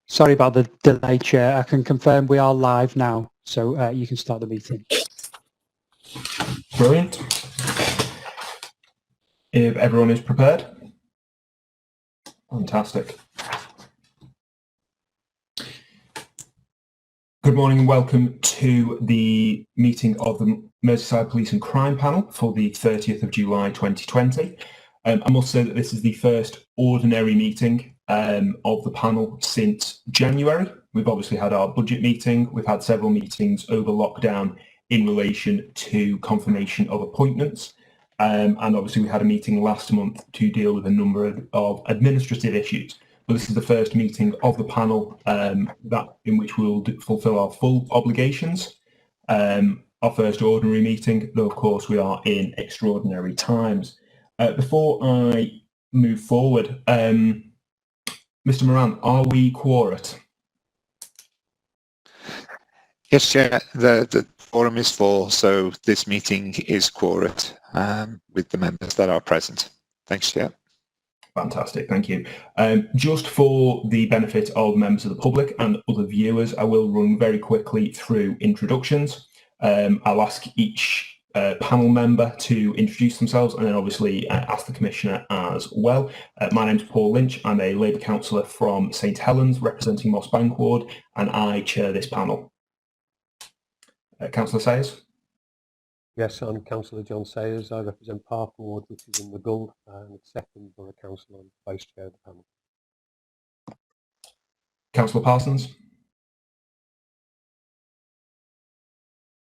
Sorry about the delay, Chair. I can confirm we are live now, so you can start the meeting. Brilliant. If everyone is prepared. Fantastic. Good morning and welcome to the meeting of the Merseyside Police and Crime Panel for the 30th of July 2020. I must say that this is the first ordinary meeting of the panel since January. We've obviously had our budget meeting. We've had several meetings over lockdown in relation to confirmation of appointments. And obviously we had a meeting last month to deal with a number of administrative issues. But this is the first meeting of the panel in which we'll fulfil our full obligations. Our first ordinary meeting, though of course we are in extraordinary times. Before I move forward, Mr. Moran, are we quorate? Yes, Chair. The quorum is full, so this meeting is quorate with the members that are present. Thanks, Chair. Fantastic, thank you. Just for the benefit of members of the public and other viewers, I will run very quickly through introductions. I'll ask each panel member to introduce themselves and then obviously ask the Commissioner as well. My name's Paul Lynch. I'm a Labour councillor from St Helens representing Moss Bank Ward, and I chair this panel. Councillor Sayers? Yes, I'm Councillor John Sayers. I represent Park Ward, which is in the Gull, and second Borough Councillor and Vice Chair of the panel. Councillor Parsons?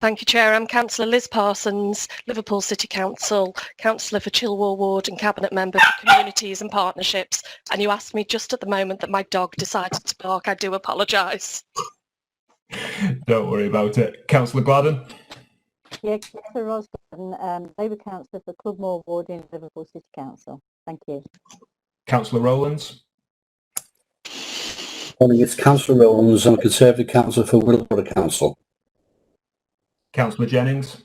Thank you, Chair. I'm Councillor Liz Parsons, Liverpool City Council, Councillor for Chilwell Ward and Cabinet Member for Communities and Partnerships. And you asked me just at the moment that my dog decided to bark. I do apologise. Don't worry about it. Councillor Gladden? Yeah, Councillor Rosgladden, Labour Councillor for Clubmoor Ward in Liverpool City Council. Thank you. Councillor Rowlands? Morning, it's Councillor Rowlands. I'm Conservative Councillor for Willesborough Council. Councillor Jennings?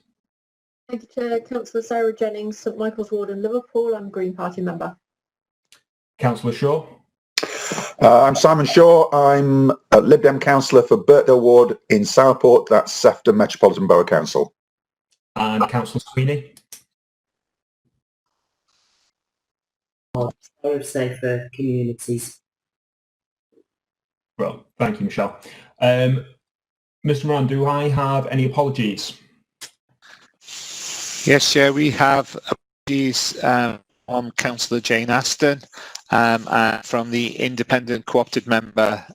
Thank you, Chair. Councillor Sarah Jennings, St Michael's Ward in Liverpool. I'm Green Party member. Councillor Shaw? I'm Simon Shaw. I'm a Lib Dem councillor for Birkdale Ward in Southport. That's Sefton Metropolitan Borough Council. And Councillor Sweeney? Safer Communities. Well, thank you, Michelle. Mr. Moran, do I have any apologies? Yes, Chair, we have apologies from Councillor Jane Aston and from the independent co-opted member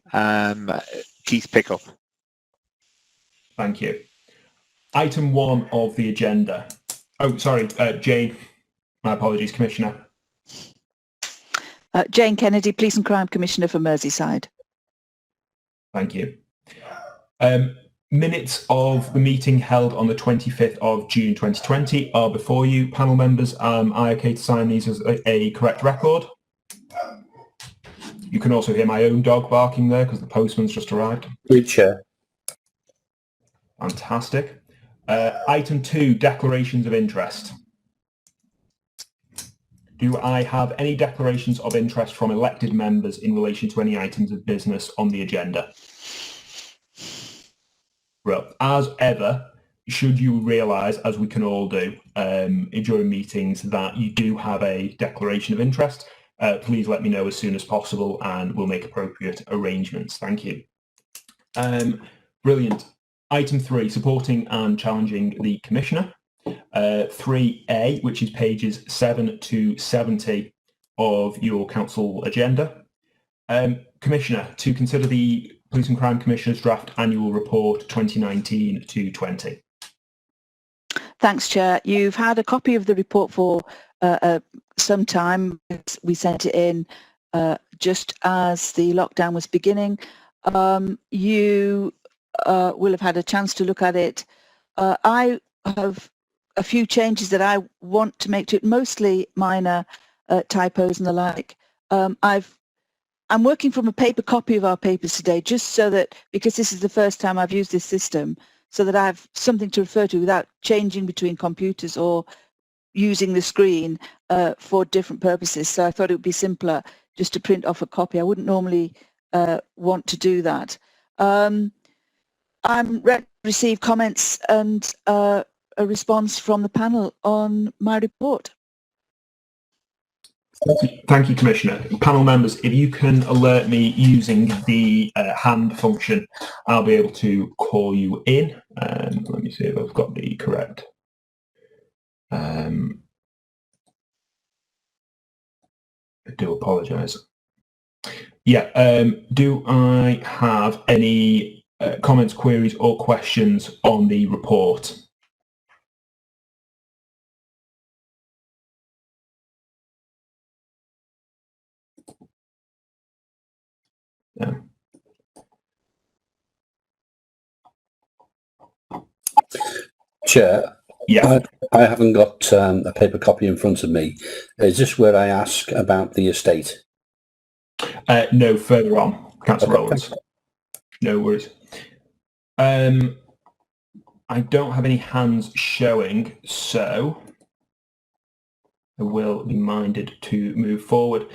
Keith Pickup. Thank you. Item 1 of the agenda. Oh, sorry, Jane. My apologies, Commissioner. Jane Kennedy, Police and Crime Commissioner for Merseyside. Thank you. Minutes of the meeting held on the 25th of June 2020 are before you. Panel members, am I okay to sign these as a correct record? You can also hear my own dog barking there because the postman's just arrived. Good, Chair. Fantastic. Item 2, declarations of interest. Do I have any declarations of interest from elected members in relation to any items of business on the agenda? Well, as ever, should you realise, as we can all do during meetings, that you do have a declaration of interest, please let me know as soon as possible and we'll make appropriate arrangements. Thank you. Brilliant. Item 3, supporting and challenging the Commissioner. 3A, which is pages 7 to 70 of your council agenda. Commissioner, to consider the Police and Crime Commissioner's draft annual report 2019 to 20. Thanks, Chair. You've had a copy of the report for some time. We sent it in just as the lockdown was beginning. You will have had a chance to look at it. I have a few changes that I want to make to it, mostly minor typos and the like. I'm working from a paper copy of our papers today, just so that, because this is the first time I've used this system, so that I have something to refer to without changing between computers or using the screen for different purposes. So I thought it would be simpler just to print off a copy. I wouldn't normally want to do that. I'm ready to receive comments and a response from the panel on my report. Thank you, Commissioner. Panel members, if you can alert me using the hand function, I'll be able to call you in. Let me see if I've got the correct. I do apologise. Yeah, do I have any comments, queries or questions on the report? No. Chair, Yeah. I haven't got a paper copy in front of me. Is this where I ask about the estate? No, further on, Councillor Rowlands. No worries. I don't have any hands showing, so I will be minded to move forward.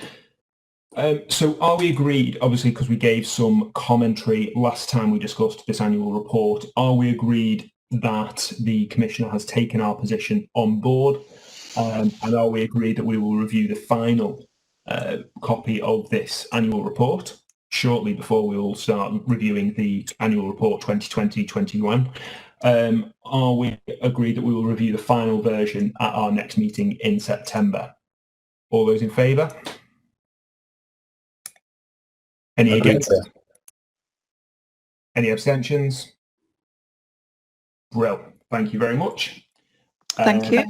So are we agreed, obviously because we gave some commentary last time we discussed this annual report, are we agreed that the Commissioner has taken our position on board, and are we agreed that we will review the final copy of this annual report shortly before we all start reviewing the annual report 2020-21? Are we agreed that we will review the final version at our next meeting in September? All those in favour? Any against? Any abstentions? Brill. Thank you very much. Thank you.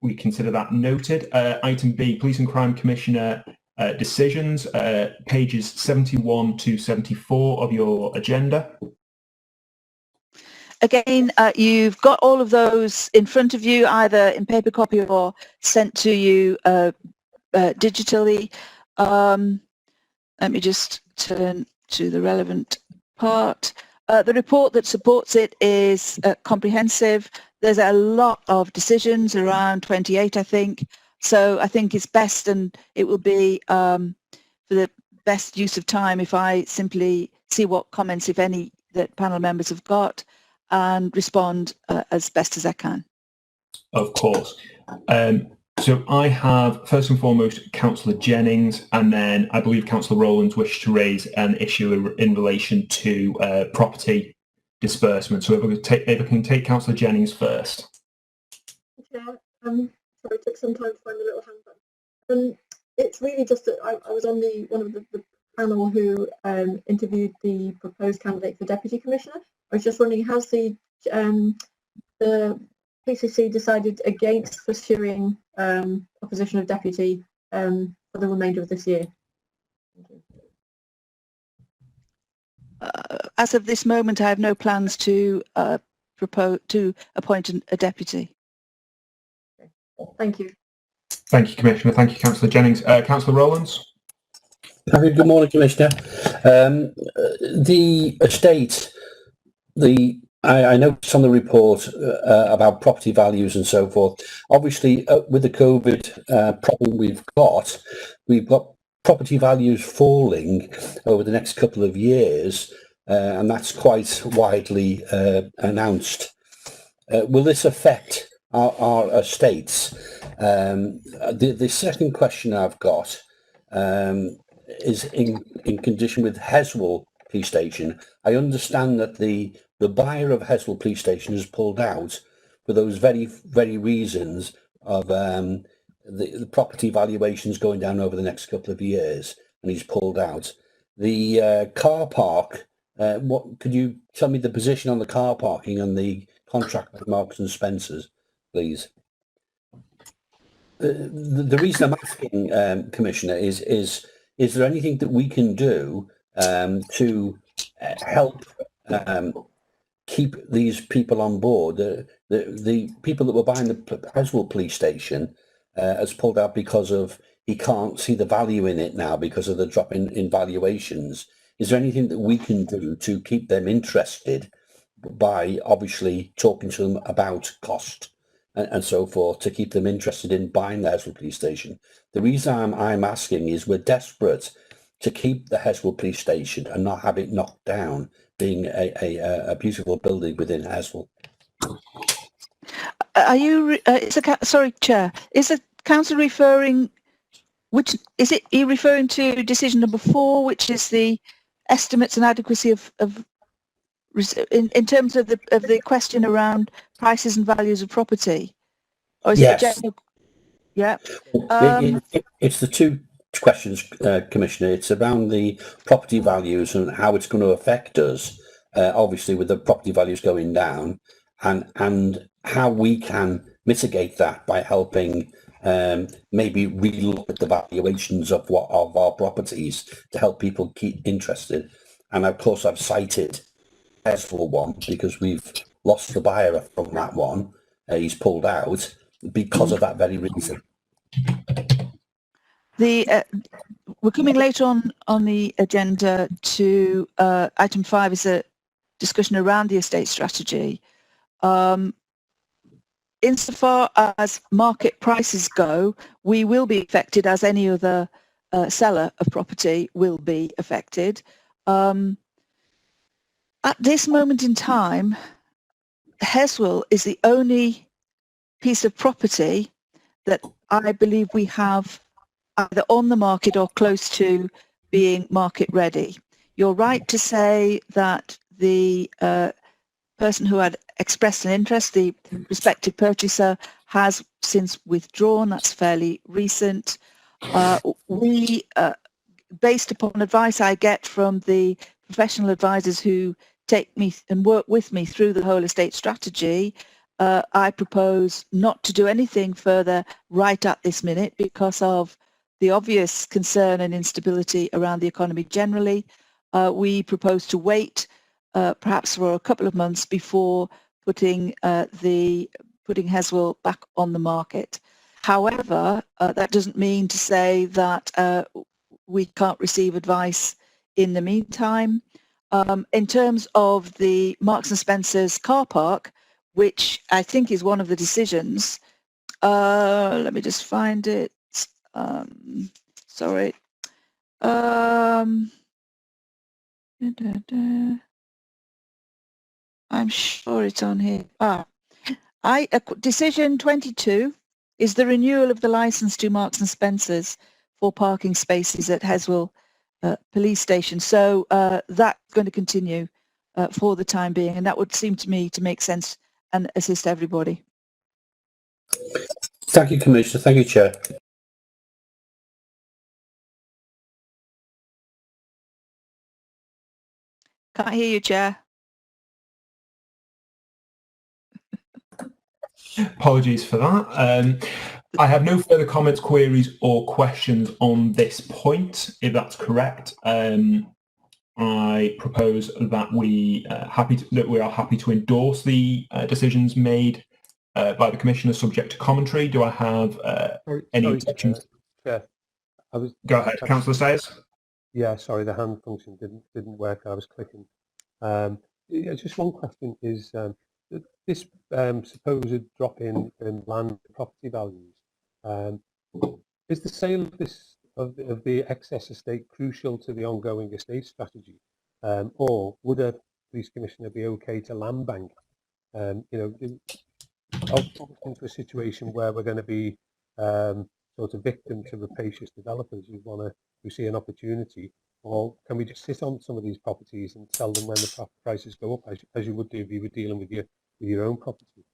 We consider that noted. Item B, Police and Crime Commissioner decisions, pages 71 to 74 of your agenda. Again, you've got all of those in front of you, either in paper copy or sent to you digitally. Let me just turn to the relevant part. The report that supports it is comprehensive. There's a lot of decisions, around 28, I think. So I think it's best, and it will be for the best use of time if I simply see what comments, if any, that panel members have got and respond as best as I can. Of course. So I have, first and foremost, Councillor Jennings, and then I believe Councillor Rowlands wished to raise an issue in relation to property disbursement. So if I can take Councillor Jennings first. Yeah, sorry, it took some time to find the little hand button. It's really just that I was on one of the panel who interviewed the proposed candidate for Deputy Commissioner. I was just wondering, has the PCC decided against pursuing opposition of deputy for the remainder of this year? As of this moment, I have no plans to propose to appoint a deputy. Thank you. Thank you, Commissioner. Thank you, Councillor Jennings. Councillor Rowlands. Good morning, Commissioner. The estate, I noticed on the report about property values and so forth. Obviously, with the COVID problem we've got property values falling over the next couple of years, and that's quite widely announced. Will this affect our estates? The second question I've got is in condition with Heswall Police Station. I understand that the buyer of Heswall Police Station has pulled out for those very reasons of the property valuations going down over the next couple of years, and he's pulled out. The car park, what could you tell me the position on the car parking and the contract with Marks and Spencers, please? The reason I'm asking, Commissioner, is there anything that we can do to help keep these people on board? The people that were buying the Heswall Police Station has pulled out because of he can't see the value in it now because of the drop in valuations. Is there anything that we can do to keep them interested by obviously talking to them about cost and so forth, to keep them interested in buying the Heswall Police Station? The reason I'm asking is we're desperate to keep the Heswell Police Station and not have it knocked down, being a beautiful building within Heswell. Are you, sorry, Chair, is the council referring, which, is it, are you referring to decision number 4, which is the estimates and adequacy of in terms of the question around prices and values of property? Or is Yes. it the general? Yeah. It's the two questions, Commissioner. It's around the property values and how it's going to affect us, obviously with the property values going down, and how we can mitigate that by helping maybe relook at the valuations of our properties to help people keep interested. And of course, I've cited Heswell one because we've lost the buyer from that one. He's pulled out because of that very reason. We're coming later on the agenda to item 5 is a discussion around the estate strategy. Insofar as market prices go, we will be affected as any other seller of property will be affected. At this moment in time, Heswell is the only piece of property that I believe we have either on the market or close to being market ready. You're right to say that the person who had expressed an interest, the prospective purchaser, has since withdrawn. That's fairly recent. We, based upon advice I get from the professional advisors who take me and work with me through the whole estate strategy, I propose not to do anything further right at this minute because of the obvious concern and instability around the economy generally. We propose to wait perhaps for a couple of months before putting Heswell back on the market. However, that doesn't mean to say that we can't receive advice in the meantime. In terms of the Marks and Spencer's car park, which I think is one of the decisions, let me just find it. Sorry. I'm sure it's on here. Decision 22 is the renewal of the license to Marks and Spencer's for parking spaces at Heswell Police Station. So that's going to continue for the time being, and that would seem to me to make sense and assist everybody. Thank you, Commissioner. Thank you, Chair. Can't hear you, Chair. Apologies for that. I have no further comments, queries or questions on this point, if that's correct. I propose that we are happy to endorse the decisions made by the Commissioner subject to commentary. Do I have any objections? Chair, Go ahead, Councillor Sayers. Yeah, sorry, the hand function didn't work. I was clicking. Yeah, just one question is this supposed drop in land property values. Is the sale of this of the excess estate crucial to the ongoing estate strategy, or would a police commissioner be okay to land bank? You know, into a situation where we're going to be sort of victim to rapacious developers who see an opportunity, or can we just sit on some of these properties and sell them when the prices go up, as you would do if you were dealing with your own property?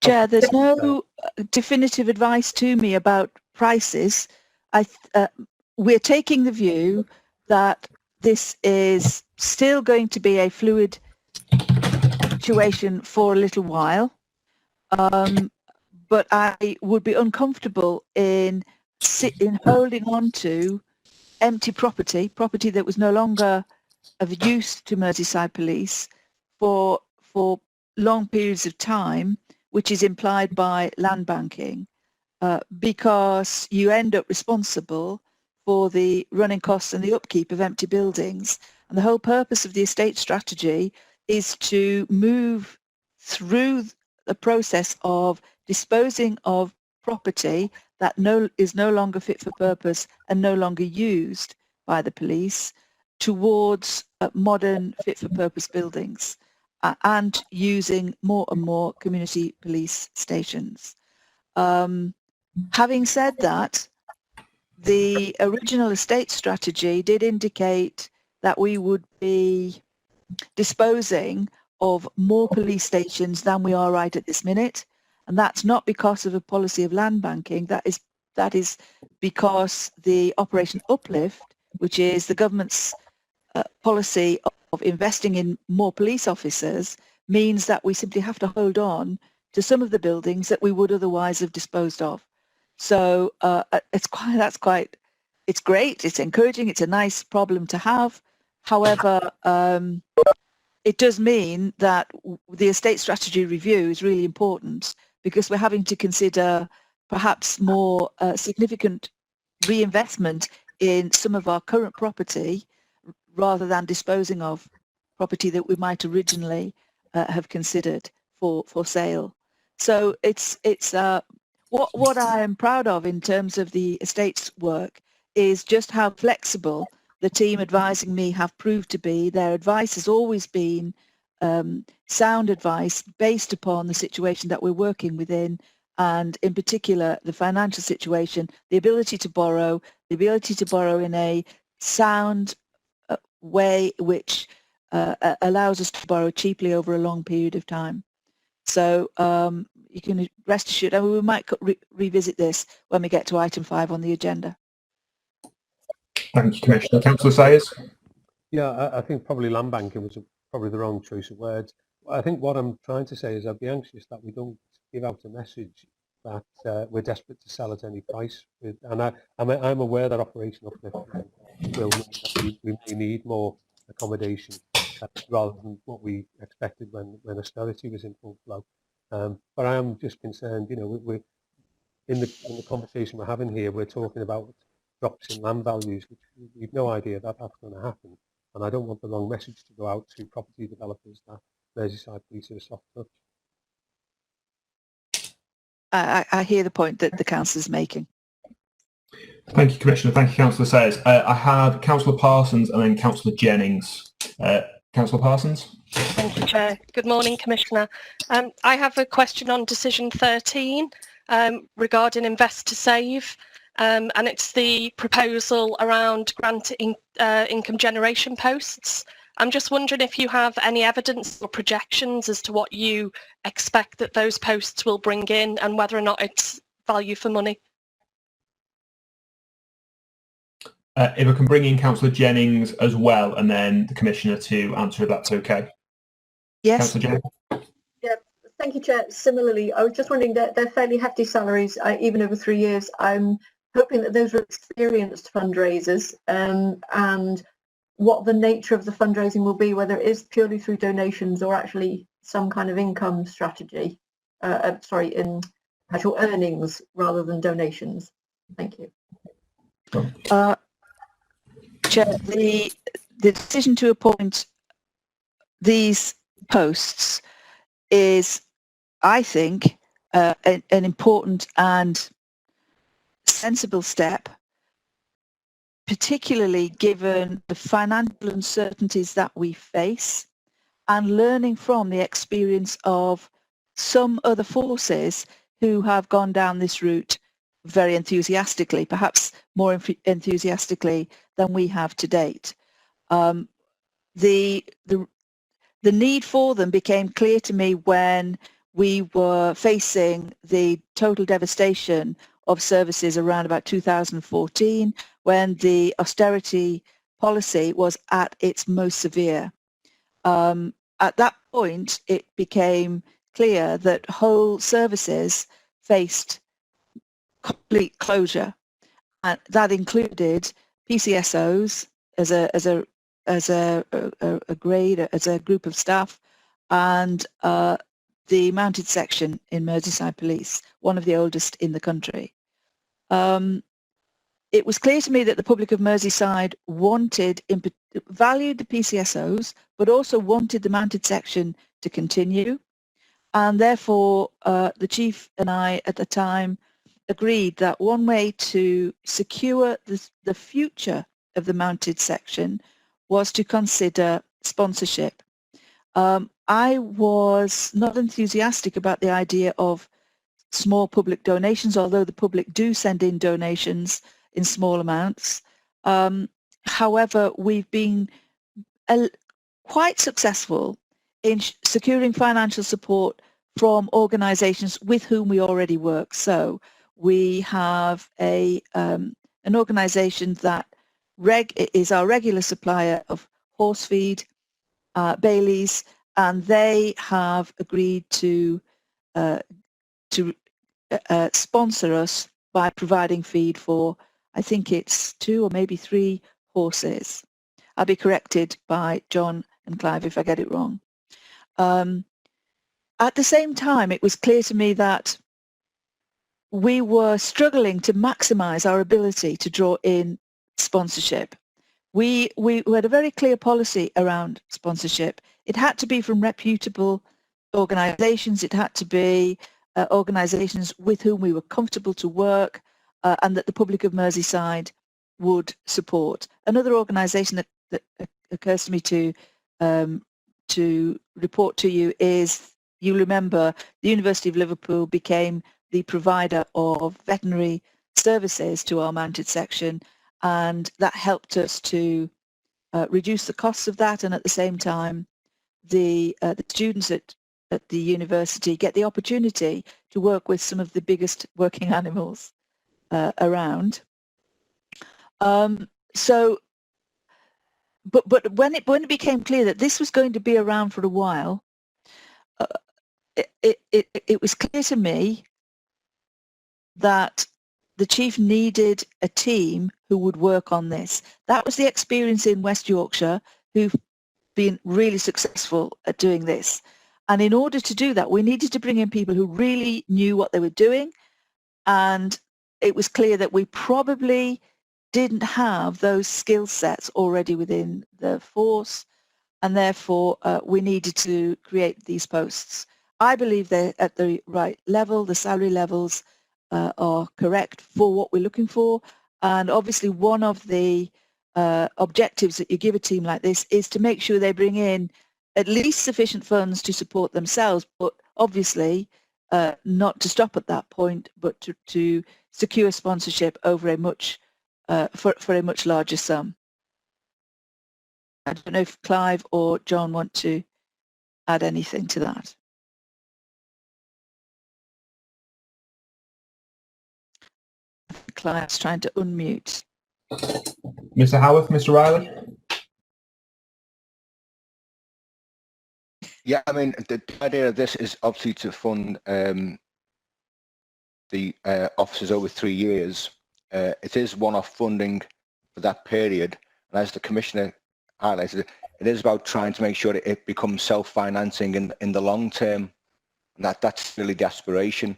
Chair, there's no definitive advice to me about prices. We're taking the view that this is still going to be a fluid situation for a little while, but I would be uncomfortable in holding on to empty property that was no longer of use to Merseyside Police for long periods of time, which is implied by land banking, because you end up responsible for the running costs and the upkeep of empty buildings. And the whole purpose of the estate strategy is to move through the process of disposing of property that is no longer fit for purpose and no longer used by the police towards modern fit for purpose buildings and using more and more community police stations. Having said that, the original estate strategy did indicate that we would be disposing of more police stations than we are right at this minute. And that's not because of a policy of land banking. That is because the Operation Uplift, which is the government's policy of investing in more police officers, means that we simply have to hold on to some of the buildings that we would otherwise have disposed of. So it's great, it's encouraging, it's a nice problem to have. However, it does mean that the estate strategy review is really important because we're having to consider perhaps more significant reinvestment in some of our current property rather than disposing of property that we might originally have considered for sale. So it's what I am proud of in terms of the estates work is just how flexible the team advising me have proved to be. Their advice has always been sound advice based upon the situation that we're working within, and in particular the financial situation, the ability to borrow in a sound way which allows us to borrow cheaply over a long period of time. So you can rest assured, and we might revisit this when we get to item 5 on the agenda. Thank you, Commissioner. Councillor Sayers? Yeah, I think probably land banking was probably the wrong choice of words. I think what I'm trying to say is I'd be anxious that we don't give out a message that we're desperate to sell at any price. And I'm aware that Operation Uplift will mean that we may need more accommodation rather than what we expected when austerity was in full flow. But I am just concerned, you know, we're in the conversation we're having here, we're talking about drops in land values, which we've no idea that that's going to happen. And I don't want the wrong message to go out to property developers that Merseyside Police are a soft touch. I hear the point that the council is making. Thank you, Commissioner. Thank you, Councillor Sayers. I have Councillor Parsons and then Councillor Jennings. Councillor Parsons. Thank you, Chair. Good morning, Commissioner. I have a question on decision 13 regarding Invest to Save, and it's the proposal around grant income generation posts. I'm just wondering if you have any evidence or projections as to what you expect that those posts will bring in and whether or not it's value for money. If I can bring in Councillor Jennings as well, and then the Commissioner to answer if that's okay. Yes. Councillor Jennings. Yeah, thank you, Chair. Similarly, I was just wondering that they're fairly hefty salaries, even over 3 years. I'm hoping that those are experienced fundraisers, and what the nature of the fundraising will be, whether it is purely through donations or actually some kind of income strategy, in actual earnings rather than donations. Thank you. Chair, the decision to appoint these posts is, I think, an important and sensible step, particularly given the financial uncertainties that we face and learning from the experience of some other forces who have gone down this route very enthusiastically, perhaps more enthusiastically than we have to date. The need for them became clear to me when we were facing the total devastation of services around about 2014, when the austerity policy was at its most severe. At that point, it became clear that whole services faced complete closure, and that included PCSOs as a grade, as a group of staff, and the mounted section in Merseyside Police, one of the oldest in the country. It was clear to me that the public of Merseyside valued the PCSOs, but also wanted the mounted section to continue. And therefore, the Chief and I at the time agreed that one way to secure the future of the mounted section was to consider sponsorship. I was not enthusiastic about the idea of small public donations, although the public do send in donations in small amounts. However, we've been quite successful in securing financial support from organisations with whom we already work. So we have an organisation that is our regular supplier of horse feed, Bailey's, and they have agreed to sponsor us by providing feed for, I think it's 2 or maybe 3 horses. I'll be corrected by John and Clive if I get it wrong. At the same time, it was clear to me that we were struggling to maximise our ability to draw in sponsorship. We had a very clear policy around sponsorship. It had to be from reputable organisations. It had to be organisations with whom we were comfortable to work and that the public of Merseyside would support. Another organisation that occurs to me to report to you is, you remember, the University of Liverpool became the provider of veterinary services to our mounted section, and that helped us to reduce the costs of that, and at the same time the students at the university get the opportunity to work with some of the biggest working animals around. But when it became clear that this was going to be around for a while, it was clear to me that the chief needed a team who would work on this. That was the experience in West Yorkshire, who've been really successful at doing this. And in order to do that, we needed to bring in people who really knew what they were doing. And it was clear that we probably didn't have those skill sets already within the force, and therefore we needed to create these posts. I believe they're at the right level. The salary levels are correct for what we're looking for. And obviously one of the objectives that you give a team like this is to make sure they bring in at least sufficient funds to support themselves, but obviously not to stop at that point, but to secure sponsorship over a much for a much larger sum. I don't know if Clive or John want to add anything to that. Clive's trying to unmute. Mr. Howarth, Mr. Riley? Yeah, I mean, the idea of this is obviously to fund the officers over 3 years. It is one-off funding for that period, and as the Commissioner highlighted, it is about trying to make sure that it becomes self-financing in the long term, and that's really the aspiration.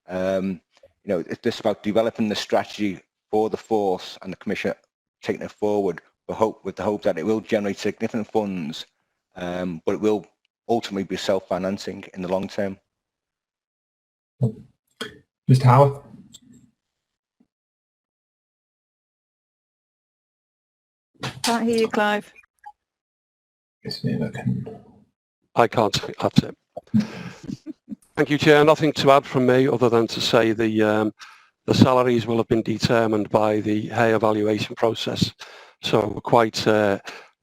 You know, it's just about developing the strategy for the force, and the Commissioner taking it forward with the hope that it will generate significant funds, but it will ultimately be self-financing in the long term. Mr. Howarth? Can't hear you, Clive. I can't add to it. Thank you, Chair. Nothing to add from me other than to say the salaries will have been determined by the Hay evaluation process. So we're quite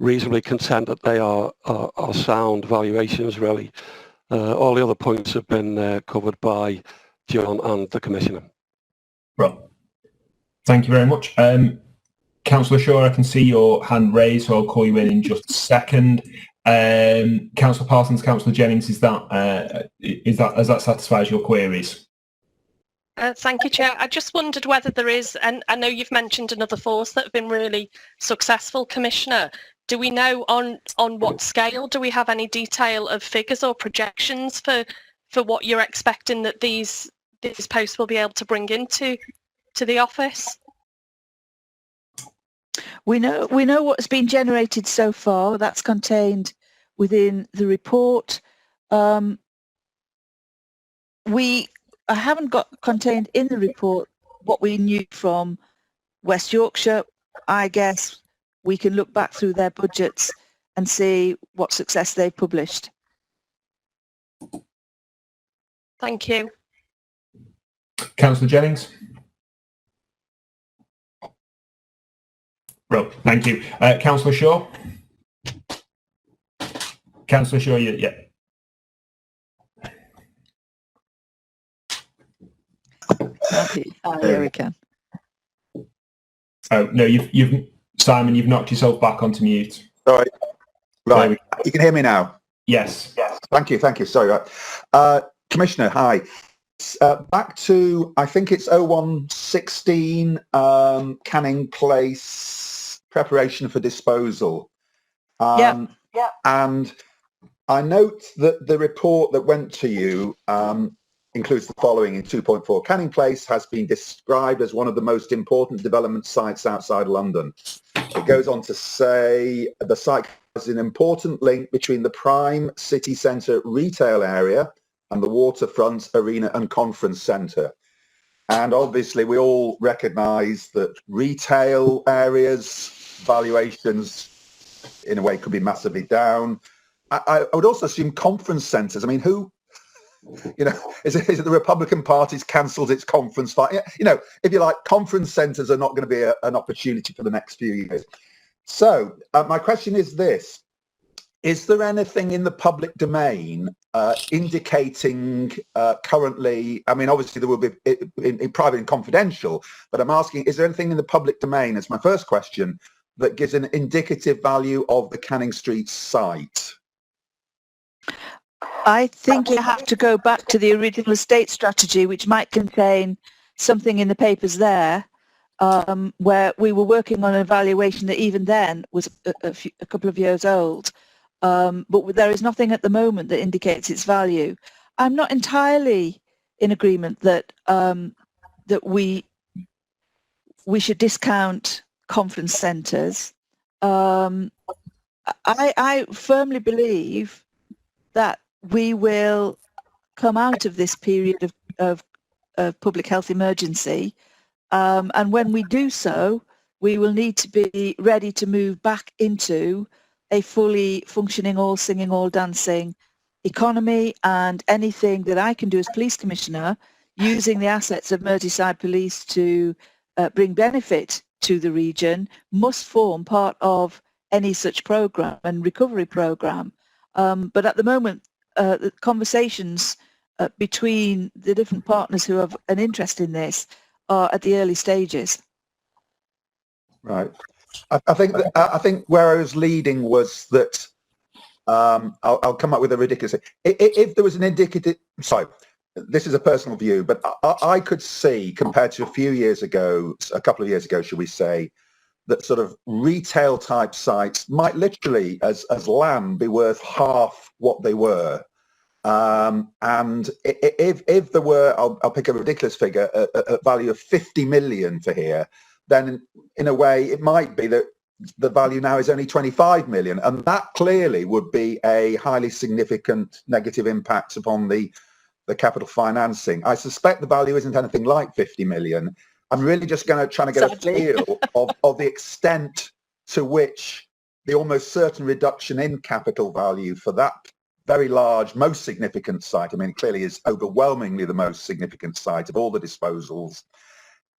reasonably content that they are sound valuations, really. All the other points have been covered by John and the Commissioner. Right. Thank you very much. Councillor Shaw, I can see your hand raised, so I'll call you in just a second. Councillor Parsons, Councillor Jennings, has that satisfies your queries? Thank you, Chair. I just wondered whether there is, and I know you've mentioned another force that have been really successful, Commissioner. Do we know on what scale? Do we have any detail of figures or projections for what you're expecting that these posts will be able to bring into the office? We know what's been generated so far. That's contained within the report. I haven't got contained in the report what we knew from West Yorkshire, I guess we can look back through their budgets and see what success they've published. Thank you. Councillor Jennings. Well, thank you. Councillor Shaw. Councillor Shaw, yeah. There we can. Oh no, you've Simon, you've knocked yourself back onto mute. Sorry. Right. You can hear me now. Yes. Thank you. Sorry. Commissioner, hi. Back to, I think it's 0116 Canning Place preparation for disposal. Yeah. And I note that the report that went to you includes the following in 2.4. Canning Place has been described as one of the most important development sites outside London. It goes on to say the site has an important link between the prime city centre retail area and the waterfront arena and conference centre. And obviously we all recognise that retail areas valuations in a way could be massively down. I would also assume conference centres. I mean, who, is it the Republican Party's cancelled its conference? If you like, conference centres are not going to be an opportunity for the next few years. So my question is this. Is there anything in the public domain indicating currently, I mean, obviously there will be in private and confidential, but I'm asking, is there anything in the public domain, as my first question, that gives an indicative value of the Canning Street site? I think you have to go back to the original estate strategy, which might contain something in the papers there, where we were working on an evaluation that even then was a couple of years old. But there is nothing at the moment that indicates its value. I'm not entirely in agreement that that we should discount conference centres. I firmly believe that we will come out of this period of public health emergency, and when we do so, we will need to be ready to move back into a fully functioning, all singing, all dancing economy, and anything that I can do as police commissioner using the assets of Merseyside Police to bring benefit to the region must form part of any such programme and recovery programme. But at the moment, the conversations between the different partners who have an interest in this are at the early stages. Right. I think where I was leading was that I'll come up with a ridiculous. If there was an indicative, sorry, this is a personal view, but I could see, compared to a few years ago, a couple of years ago, should we say, that sort of retail type sites might literally, as land, be worth half what they were. And if there were, I'll pick a ridiculous figure, a value of 50 million for here, then in a way it might be that the value now is only 25 million, and that clearly would be a highly significant negative impact upon the capital financing. I suspect the value isn't anything like 50 million. I'm really just trying to get a feel of the extent to which the almost certain reduction in capital value for that very large, most significant site, I mean, it clearly is overwhelmingly the most significant site of all the disposals,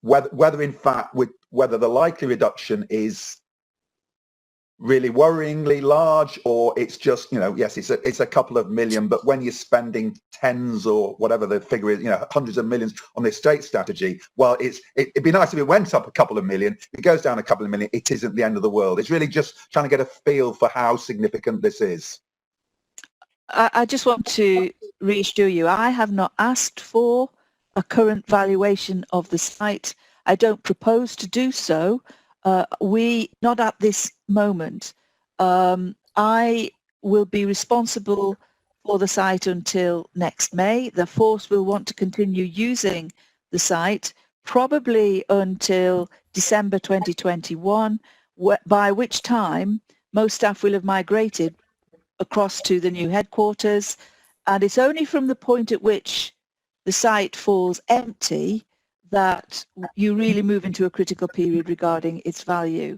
whether in fact, whether the likely reduction is really worryingly large, or it's just, yes, it's a couple of million, but when you're spending tens or whatever the figure is, hundreds of millions on the estate strategy, well, it'd be nice if it went up a couple of million. If it goes down a couple of million, it isn't the end of the world. It's really just trying to get a feel for how significant this is. I just want to reassure you, I have not asked for a current valuation of the site. I don't propose to do so. Not at this moment. I will be responsible for the site until next May. The force will want to continue using the site probably until December 2021, by which time most staff will have migrated across to the new headquarters, and it's only from the point at which the site falls empty that you really move into a critical period regarding its value.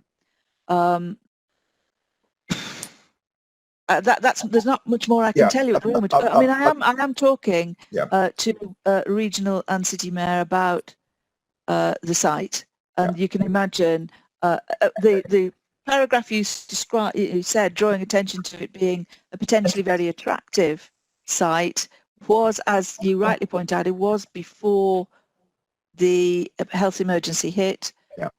There's not much more I can tell you at the moment. I mean, I am talking to regional and city mayor about the site, and you can imagine the paragraph you said, drawing attention to it being a potentially very attractive site, was, as you rightly point out, it was before the health emergency hit,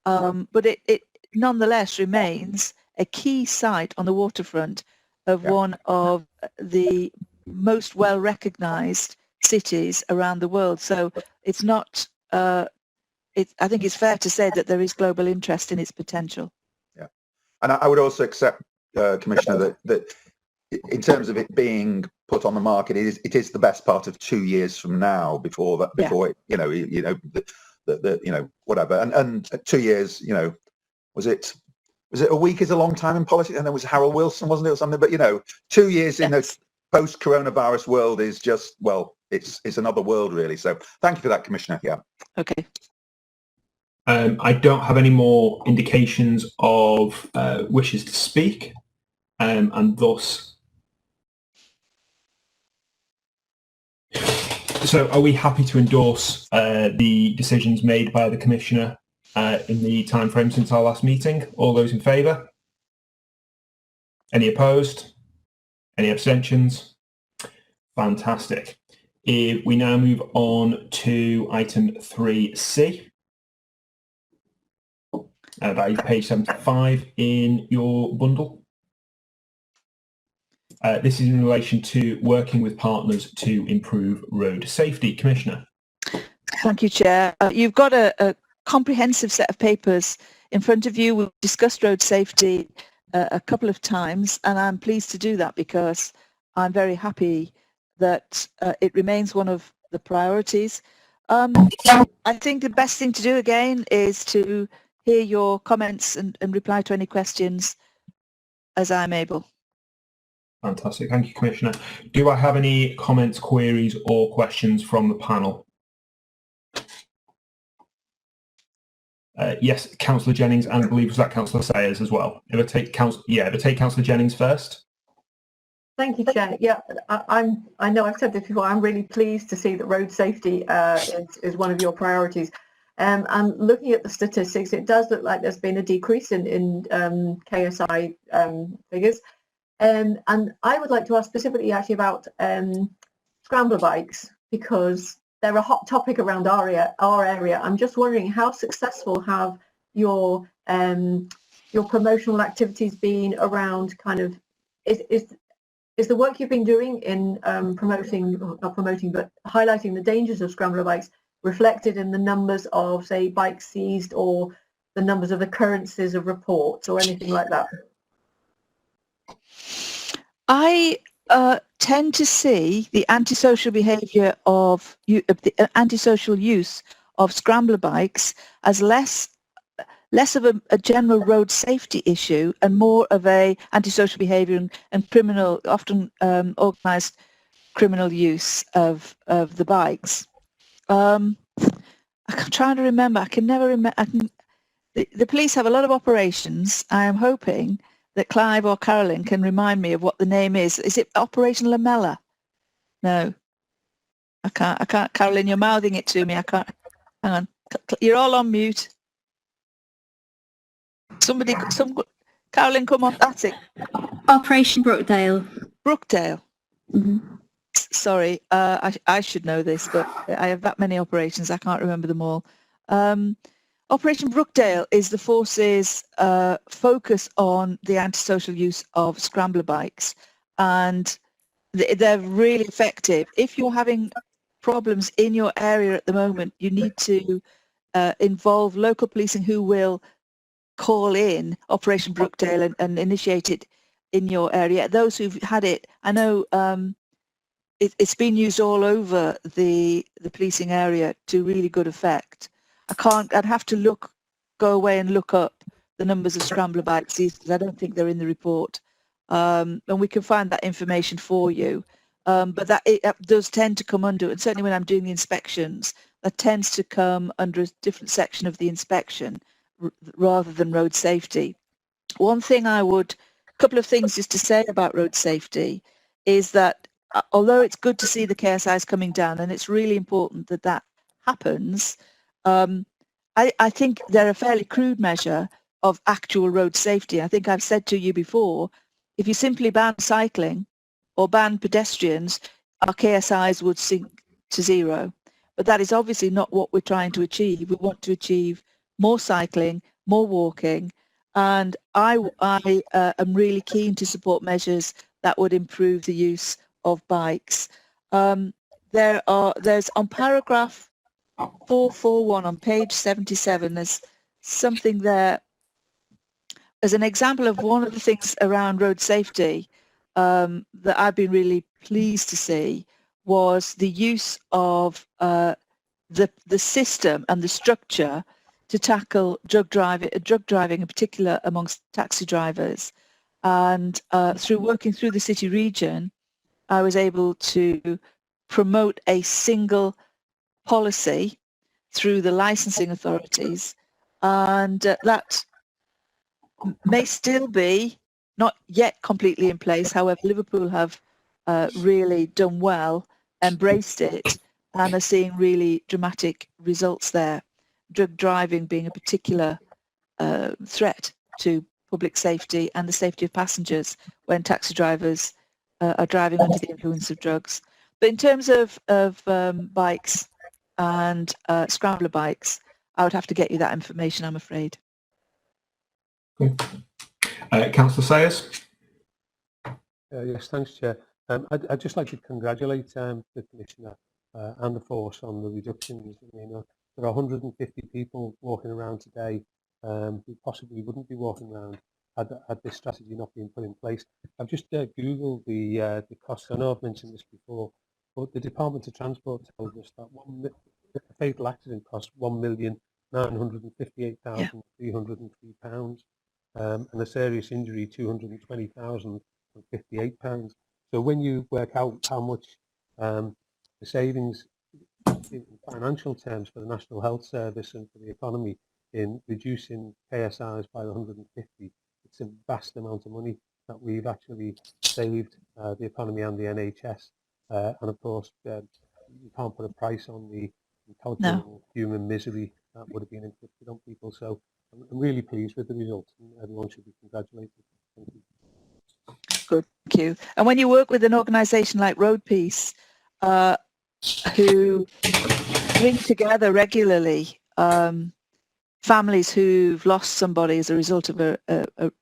but it nonetheless remains a key site on the waterfront of one of the most well-recognised cities around the world. So it's not, I think it's fair to say that there is global interest in its potential. Yeah, and I would also accept, Commissioner, that in terms of it being put on the market, it is the best part of 2 years from now before it, whatever. And 2 years, was it a week is a long time in politics? And it was Harold Wilson, wasn't it, or something? But 2 years in a post-coronavirus world is just, well, it's another world really. So thank you for that, Commissioner. Yeah. Okay. I don't have any more indications of wishes to speak, and thus. So are we happy to endorse the decisions made by the Commissioner in the time frame since our last meeting? All those in favour? Any opposed? Any abstentions? Fantastic. If we now move on to item 3C. That is page 75 in your bundle. This is in relation to working with partners to improve road safety. Commissioner. Thank you, Chair. You've got a comprehensive set of papers in front of you. We've discussed road safety a couple of times, and I'm pleased to do that because I'm very happy that it remains one of the priorities. I think the best thing to do again is to hear your comments and reply to any questions as I'm able. Fantastic. Thank you, Commissioner. Do I have any comments, queries or questions from the panel? Yes, Councillor Jennings, and I believe was that Councillor Sayers as well. If I take Councillor Jennings first. Thank you, Chair. Yeah, I know I've said this before. I'm really pleased to see that road safety is one of your priorities. And looking at the statistics, it does look like there's been a decrease in KSI figures. And I would like to ask specifically actually about scrambler bikes, because they're a hot topic around our area. I'm just wondering, how successful have your promotional activities been around kind of, is the work you've been doing in highlighting the dangers of scrambler bikes reflected in the numbers of, say, bikes seized or the numbers of occurrences of reports or anything like that? I tend to see the antisocial behaviour of the antisocial use of scrambler bikes as less of a general road safety issue and more of a antisocial behaviour and criminal, often organised criminal use of the bikes. I'm trying to remember. I can never remember. The police have a lot of operations. I am hoping that Clive or Carolyn can remind me of what the name is. Is it Operation Lamella? No, I can't. Carolyn, you're mouthing it to me. I can't. Hang on. You're all on mute. Carolyn, come on. That's it. Operation Brookdale. Brookdale. Mm-hmm. Sorry, I should know this, but I have that many operations, I can't remember them all. Operation Brookdale is the force's focus on the antisocial use of scrambler bikes, and they're really effective. If you're having problems in your area at the moment, you need to involve local policing, who will call in Operation Brookdale and initiate it in your area. Those who've had it, I know it's been used all over the policing area to really good effect. I'd have to go away and look up the numbers of scrambler bikes because I don't think they're in the report. And we can find that information for you. But it does tend to come under, and certainly when I'm doing the inspections, that tends to come under a different section of the inspection rather than road safety. One thing couple of things just to say about road safety is that although it's good to see the KSIs coming down, and it's really important that that happens, I think they're a fairly crude measure of actual road safety. I think I've said to you before, if you simply ban cycling or ban pedestrians, our KSIs would sink to zero. But that is obviously not what we're trying to achieve. We want to achieve more cycling, more walking, and I am really keen to support measures that would improve the use of bikes. There's on paragraph 441 on page 77, there's something there as an example of one of the things around road safety that I've been really pleased to see was the use of the system and the structure to tackle drug driving in particular amongst taxi drivers. And through working through the city region, I was able to promote a single policy through the licensing authorities, and that may still be not yet completely in place. However, Liverpool have really done well, embraced it, and are seeing really dramatic results there. Drug driving being a particular threat to public safety and the safety of passengers when taxi drivers are driving under the influence of drugs. But in terms of bikes and scrambler bikes, I would have to get you that information, I'm afraid. Councillor Sayers? Yes, thanks, Chair. I'd just like to congratulate the Commissioner and the force on the reductions. I mean, there are 150 people walking around today who possibly wouldn't be walking around had this strategy not been put in place. I've just Googled the costs. I know I've mentioned this before, but the Department of Transport tells us that a fatal accident costs £1,958,303, and a serious injury £220,058. So when you work out how much the savings in financial terms for the National Health Service and for the economy in reducing KSIs by 150, it's a vast amount of money that we've actually saved the economy and the NHS. And of course, you can't put a price on the incalculable human misery that would have been inflicted on people. So I'm really pleased with the results, and everyone should be congratulated. Thank you. Good, thank you. And when you work with an organisation like Road Peace, who bring together regularly families who've lost somebody as a result of a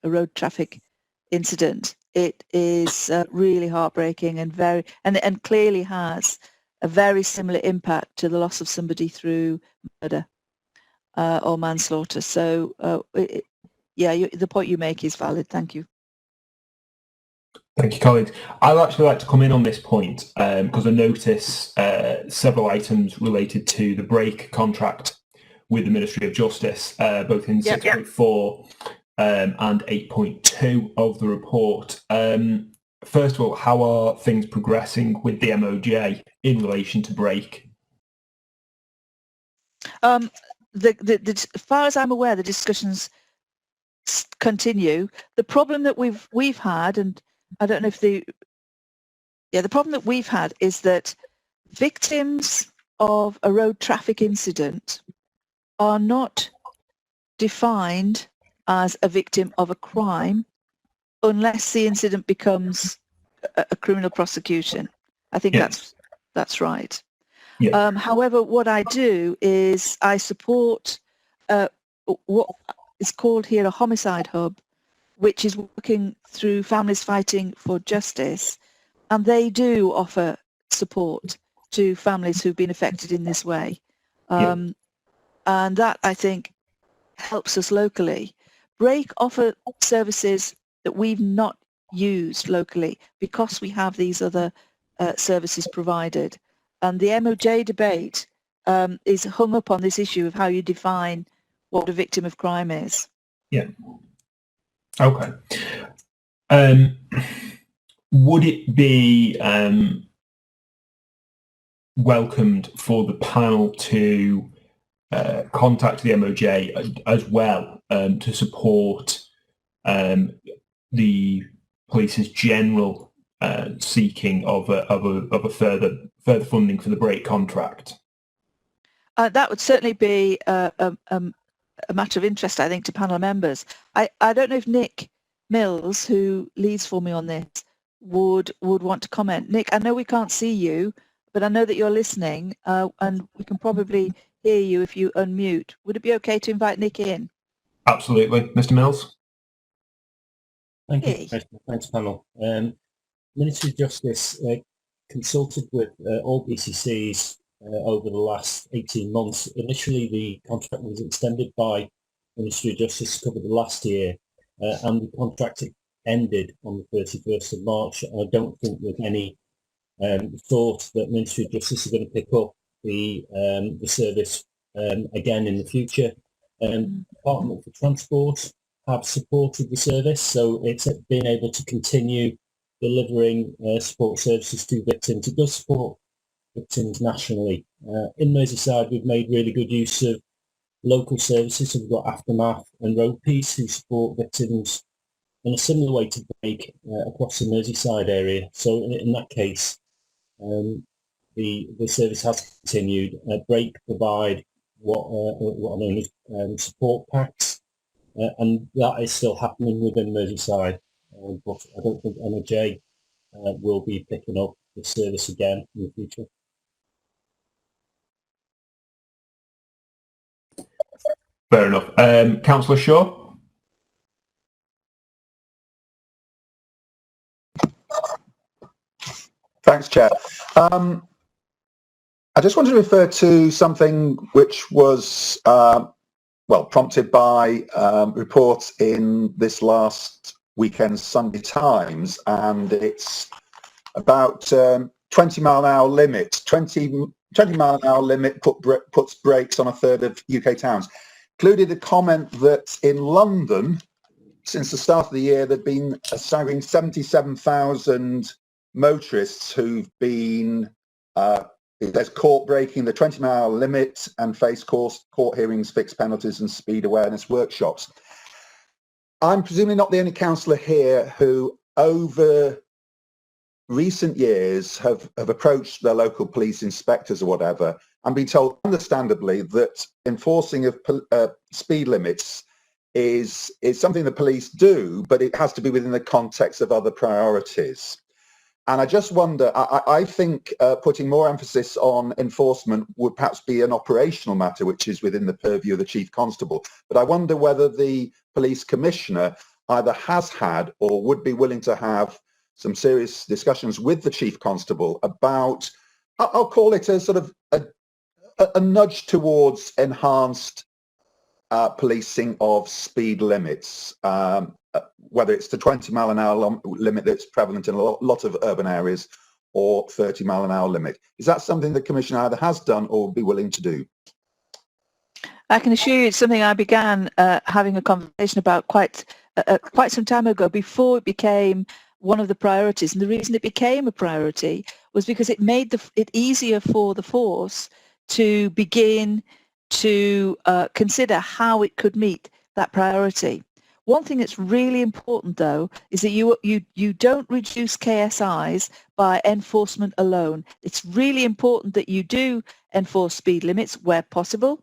road traffic incident, it is really heartbreaking and clearly has a very similar impact to the loss of somebody through murder or manslaughter. So the point you make is valid. Thank you. Thank you, colleagues. I'd actually like to come in on this point because I notice several items related to the brake contract with the Ministry of Justice, both in 6.4 and 8.2 of the report. First of all, how are things progressing with the MOJ in relation to brake? As far as I'm aware, the discussions continue. The problem that we've had, and I don't know if the problem that we've had is that victims of a road traffic incident are not defined as a victim of a crime unless the incident becomes a criminal prosecution. I think that's right. Yeah. However, what I do is I support what is called here a homicide hub, which is working through Families Fighting for Justice, and they do offer support to families who've been affected in this way. And that, I think, helps us locally. Brake offer services that we've not used locally because we have these other services provided. And the MOJ debate is hung up on this issue of how you define what a victim of crime is. Yeah. Okay. Would it be welcomed for the panel to contact the MOJ as well to support the police's general seeking of a further funding for the brake contract. That would certainly be a matter of interest, I think, to panel members. I don't know if Nick Mills, who leads for me on this, would want to comment. Nick, I know we can't see you, but I know that you're listening, and we can probably hear you if you unmute. Would it be okay to invite Nick in? Absolutely. Mr. Mills? Thank you, Hey. President. Thanks, panel. Ministry of Justice consulted with all BCCs over the last 18 months. Initially, the contract was extended by Ministry of Justice to cover the last year, and the contract ended on the 31st of March. I don't think there's any thought that Ministry of Justice is going to pick up the service again in the future. Department for Transport have supported the service, so it's been able to continue delivering support services to victims. It does support victims nationally. In Merseyside, we've made really good use of local services. So we've got Aftermath and Road Peace who support victims in a similar way to Brake across the Merseyside area. So in that case, the service has continued. Brake provide what are known as support packs, and that is still happening within Merseyside. But I don't think MOJ will be picking up the service again in the future. Fair enough. Councillor Shaw? Thanks, Chair. I just want to refer to something which was, prompted by reports in this last weekend's Sunday Times, and it's about 20 mile an hour limit. 20 mile an hour limit puts brakes on a third of UK towns. Included a comment that in London, since the start of the year, there'd been a staggering 77,000 motorists who've been there's caught breaking the 20 mile limit and face court hearings, fixed penalties and speed awareness workshops. I'm presumably not the only councillor here who over recent years have approached their local police inspectors or whatever and been told understandably that enforcing of speed limits is something the police do, but it has to be within the context of other priorities. And I just wonder, I think putting more emphasis on enforcement would perhaps be an operational matter, which is within the purview of the Chief Constable. But I wonder whether the Police Commissioner either has had or would be willing to have some serious discussions with the Chief Constable about, I'll call it a sort of a nudge towards enhanced policing of speed limits. Whether it's the 20 mile an hour limit that's prevalent in a lot of urban areas or 30 mile an hour limit. Is that something the Commission either has done or would be willing to do? I can assure you it's something I began having a conversation about quite some time ago, before it became one of the priorities. And the reason it became a priority was because it made it easier for the force to begin to consider how it could meet that priority. One thing that's really important, though, is that you don't reduce KSIs by enforcement alone. It's really important that you do enforce speed limits where possible,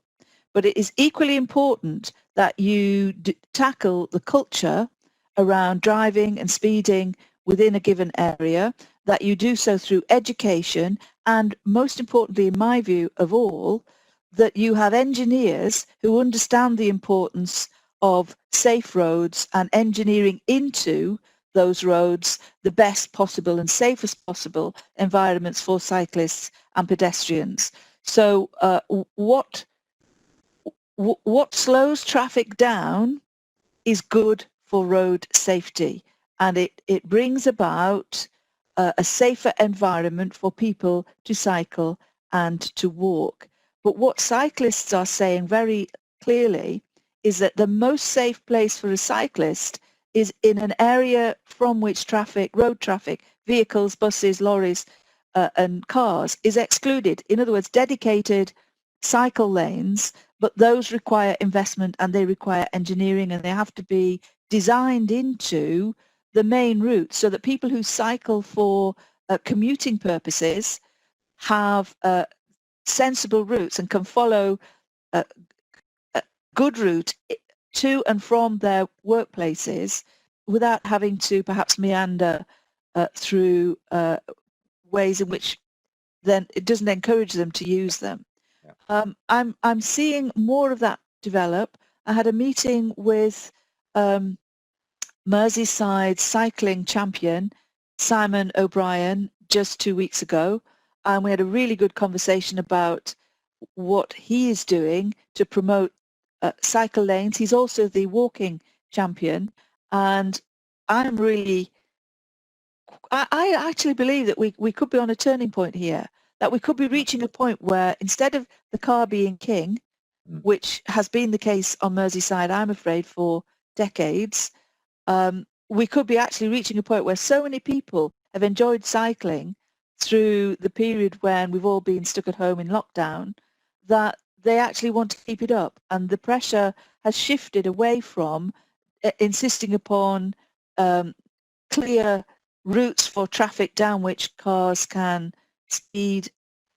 but it is equally important that you tackle the culture around driving and speeding within a given area, that you do so through education, and most importantly, in my view of all, that you have engineers who understand the importance of safe roads and engineering into those roads the best possible and safest possible environments for cyclists and pedestrians. So what slows traffic down is good for road safety, and it brings about a safer environment for people to cycle and to walk. But what cyclists are saying very clearly is that the most safe place for a cyclist is in an area from which road traffic, vehicles, buses, lorries, and cars is excluded. In other words, dedicated cycle lanes, but those require investment and they require engineering, and they have to be designed into the main route so that people who cycle for commuting purposes have sensible routes and can follow a good route to and from their workplaces without having to perhaps meander through ways in which then it doesn't encourage them to use them. I'm seeing more of that develop. I had a meeting with Merseyside cycling champion Simon O'Brien just 2 weeks ago, and we had a really good conversation about what he is doing to promote cycle lanes. He's also the walking champion, and I'm really, I actually believe that we could be on a turning point here, that we could be reaching a point where instead of the car being king, which has been the case on Merseyside, I'm afraid, for decades, we could be actually reaching a point where so many people have enjoyed cycling through the period when we've all been stuck at home in lockdown that they actually want to keep it up, and the pressure has shifted away from insisting upon clear routes for traffic down which cars can speed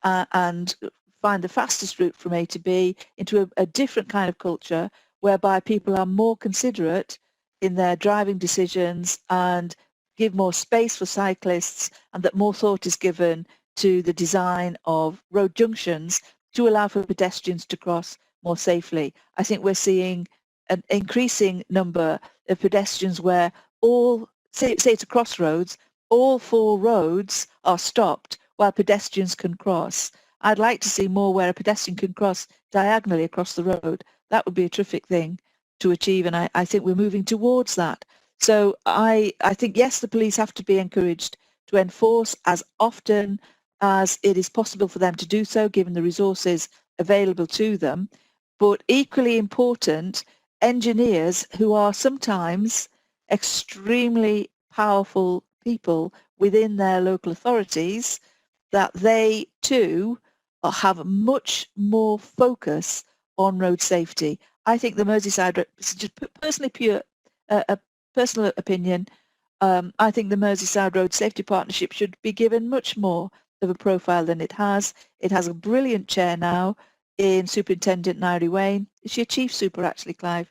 and find the fastest route from A to B into a different kind of culture whereby people are more considerate in their driving decisions and give more space for cyclists, and that more thought is given to the design of road junctions to allow for pedestrians to cross more safely. I think we're seeing an increasing number of pedestrians where all, say it's a crossroads, all 4 roads are stopped while pedestrians can cross. I'd like to see more where a pedestrian can cross diagonally across the road. That would be a terrific thing to achieve, and I think we're moving towards that. So I think, yes, the police have to be encouraged to enforce as often as it is possible for them to do so, given the resources available to them. But equally important, engineers who are sometimes extremely powerful people within their local authorities, that they too have much more focus on road safety. I think the Merseyside, just personally a personal opinion, I think the Merseyside Road Safety Partnership should be given much more of a profile than it has. It has a brilliant chair now in Superintendent Nairi Wayne. Is she a Chief Super actually, Clive?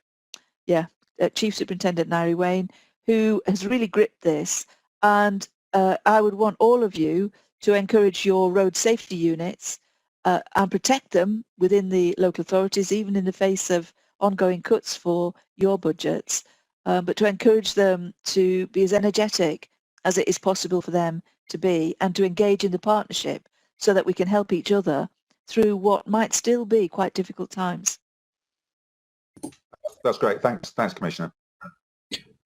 Yeah, Chief Superintendent Nairi Wayne, who has really gripped this. And I would want all of you to encourage your road safety units and protect them within the local authorities, even in the face of ongoing cuts for your budgets, but to encourage them to be as energetic as it is possible for them to be, and to engage in the partnership so that we can help each other through what might still be quite difficult times. That's great. Thanks, Commissioner.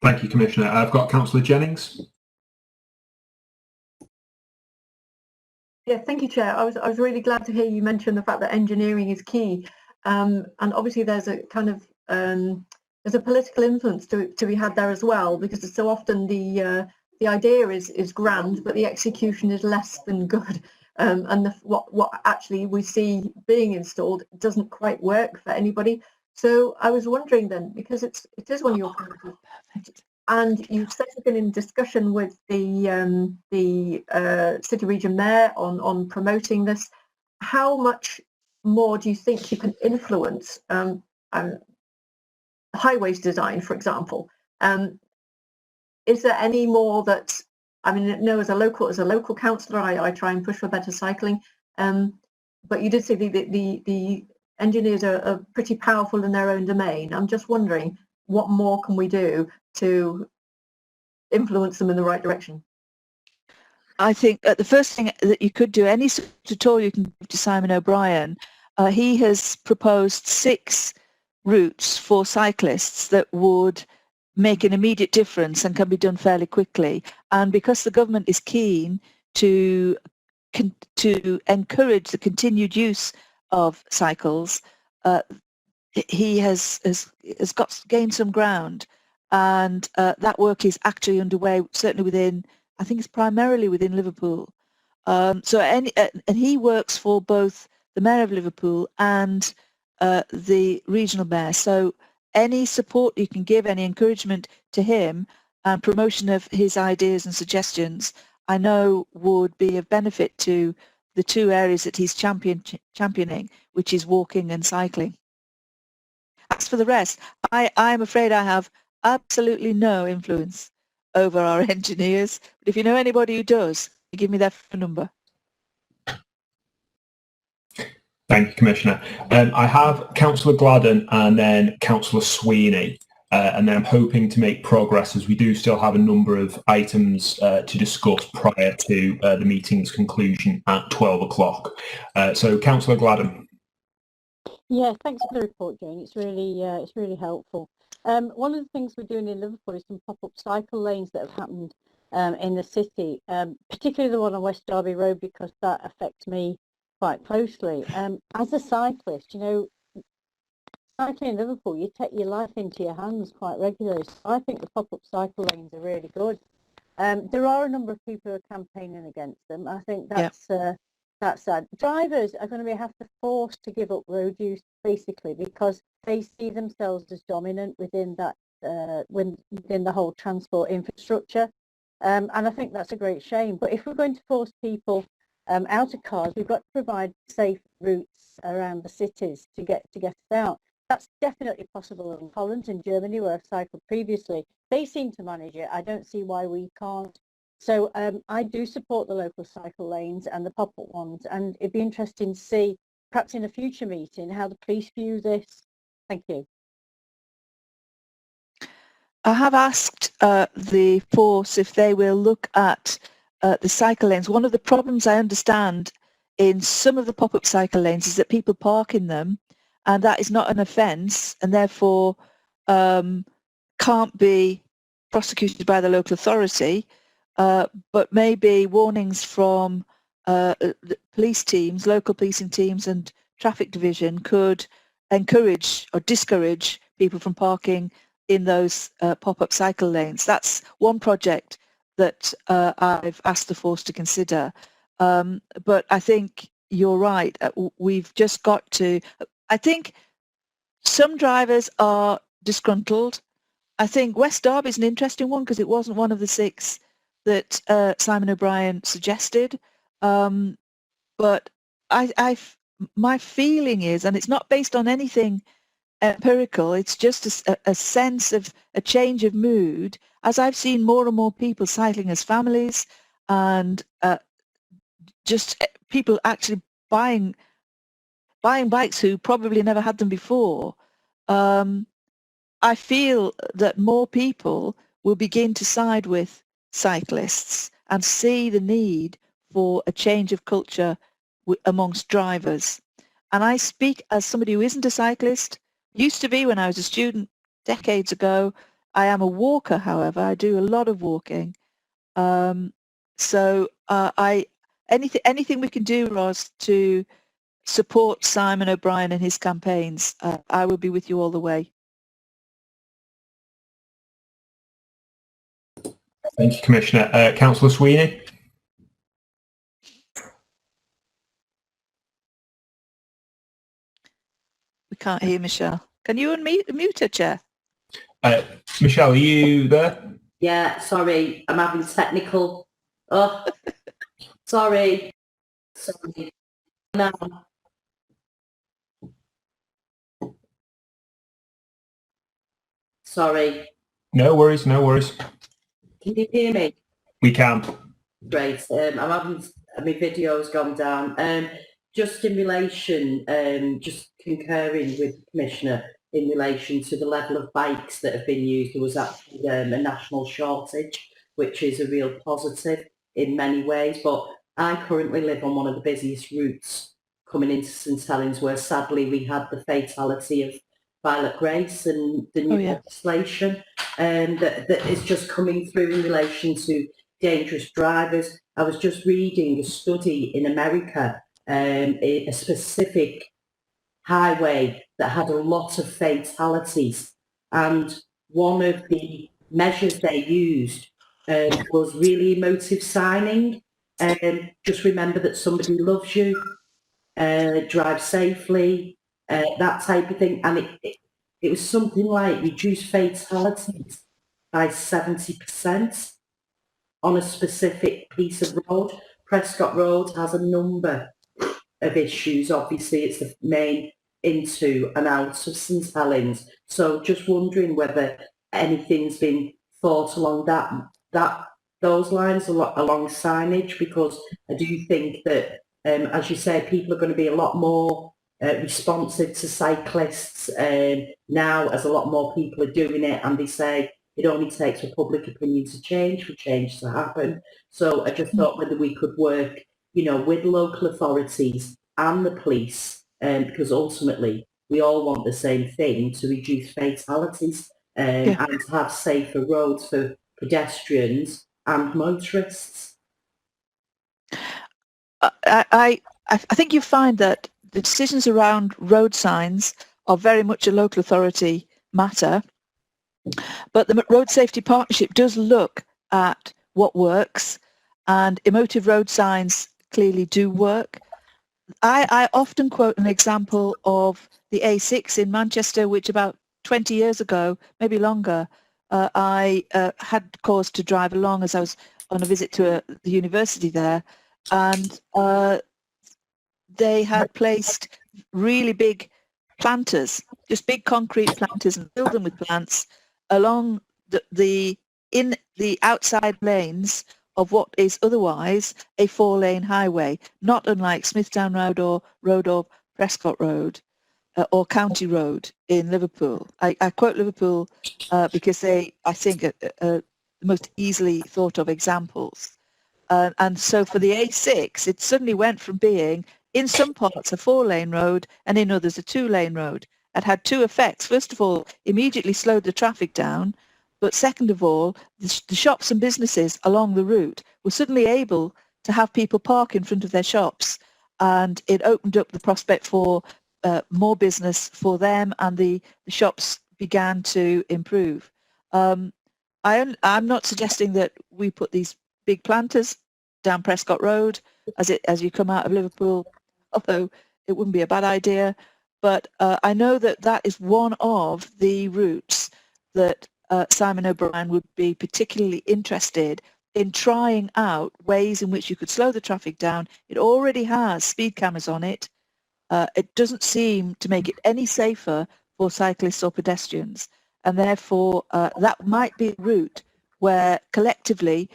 Thank you, Commissioner. I've got Councillor Jennings. Yeah, thank you, Chair. I was really glad to hear you mention the fact that engineering is key, and obviously there's a kind of there's a political influence to be had there as well, because so often the idea is grand, but the execution is less than good, and what actually we see being installed doesn't quite work for anybody. So I was wondering then, because it is one of your priorities, and you've said you've been in discussion with the city region mayor on promoting this, how much more do you think you can influence highways design, for example? Is there any more that, I mean, no, as a local councillor, I try and push for better cycling, but you did say the engineers are pretty powerful in their own domain. I'm just wondering, what more can we do to influence them in the right direction? I think the first thing that you could do, any tutorial you can give to Simon O'Brien, he has proposed 6 routes for cyclists that would make an immediate difference and can be done fairly quickly. And because the government is keen to encourage the continued use of cycles, he has gained some ground, and that work is actually underway, certainly within, I think it's primarily within Liverpool. So and he works for both the Mayor of Liverpool and the regional mayor. So any support you can give, any encouragement to him and promotion of his ideas and suggestions, I know would be of benefit to the two areas that he's championing, which is walking and cycling. As for the rest, I'm afraid I have absolutely no influence over our engineers. But if you know anybody who does, give me their phone number. Thank you, Commissioner. I have Councillor Gladden and then Councillor Sweeney, and then I'm hoping to make progress as we do still have a number of items to discuss prior to the meeting's conclusion at 12 o'clock. So, Councillor Gladden. Yeah, thanks for the report, Jane. It's really helpful. One of the things we're doing in Liverpool is some pop-up cycle lanes that have happened in the city, particularly the one on West Derby Road, because that affects me quite closely. As a cyclist, you know, cycling in Liverpool, you take your life into your hands quite regularly. So I think the pop-up cycle lanes are really good. There are a number of people who are campaigning against them. I think that's that's sad. Drivers are going to have to force to give up road use basically because they see themselves as dominant within that within the whole transport infrastructure, and I think that's a great shame. But if we're going to force people out of cars, we've got to provide safe routes around the cities to get us out. That's definitely possible in Holland and Germany, where I've cycled previously. They seem to manage it. I don't see why we can't. So I do support the local cycle lanes and the pop-up ones, and it'd be interesting to see, perhaps in a future meeting, how the police view this. Thank you. I have asked the force if they will look at the cycle lanes. One of the problems I understand in some of the pop-up cycle lanes is that people park in them, and that is not an offence, and therefore can't be prosecuted by the local authority. But maybe warnings from police teams, local policing teams and traffic division could encourage or discourage people from parking in those pop-up cycle lanes. That's one project that I've asked the force to consider. But I think you're right. We've just got to, I think some drivers are disgruntled. I think West Derby is an interesting one because it wasn't one of the 6 that Simon O'Brien suggested, but my feeling is, and it's not based on anything empirical, it's just a sense of a change of mood as I've seen more and more people cycling as families and just people actually buying bikes who probably never had them before. I feel that more people will begin to side with cyclists and see the need for a change of culture amongst drivers. And I speak as somebody who isn't a cyclist, used to be when I was a student decades ago. I am a walker, however. I do a lot of walking. So anything we can do, Ros, to support Simon O'Brien and his campaigns, I will be with you all the way. Thank you, Commissioner. Councillor Sweeney. We can't hear Michelle. Can you unmute her, Chair? Michelle, are you there? Yeah, sorry, I'm having technical. Oh, sorry. No. Sorry. No worries, no worries. Can you hear me? We can. Great. I'm having my video's gone down. Just in relation, just concurring with the Commissioner in relation to the level of bikes that have been used, there was actually a national shortage, which is a real positive in many ways. But I currently live on one of the busiest routes coming into St Helens, where sadly we had the fatality of Violet Grace, and the new legislation that is just coming through in relation to dangerous drivers. I was just reading a study in America, a specific highway that had a lot of fatalities, and one of the measures they used was really emotive signing. just remember that somebody loves you, drive safely, that type of thing. And it was something like reduce fatalities by 70% on a specific piece of road. Prescott Road has a number of issues. Obviously, it's the main into and out of St Helens. So just wondering whether anything's been thought along those lines, along signage, because I do think that, as you say, people are going to be a lot more responsive to cyclists now, as a lot more people are doing it, and they say it only takes for public opinion to change, for change to happen. So I just thought whether we could work, with local authorities and the police, because ultimately we all want the same thing, to reduce fatalities and to have safer roads for pedestrians and motorists. I think you find that the decisions around road signs are very much a local authority matter, but the Road Safety Partnership does look at what works, and emotive road signs clearly do work. I often quote an example of the A6 in Manchester, which about 20 years ago, maybe longer, I had cause to drive along as I was on a visit to the university there, and they had placed really big planters, just big concrete planters, and filled them with plants along in the outside lanes of what is otherwise a 4-lane highway, not unlike Smithdown Road or Prescott Road or County Road in Liverpool. I quote Liverpool because I think, are the most easily thought of examples. And so for the A6, it suddenly went from being, in some parts, a 4-lane road and in others a 2-lane road. It had two effects. First of all, immediately slowed the traffic down, but second of all, the shops and businesses along the route were suddenly able to have people park in front of their shops, and it opened up the prospect for more business for them, and the shops began to improve. I'm not suggesting that we put these big planters down Prescott Road as you come out of Liverpool, although it wouldn't be a bad idea. But I know that is one of the routes that Simon O'Brien would be particularly interested in trying out ways in which you could slow the traffic down. It already has speed cameras on it. It doesn't seem to make it any safer for cyclists or pedestrians. And therefore, that might be a route where collectively,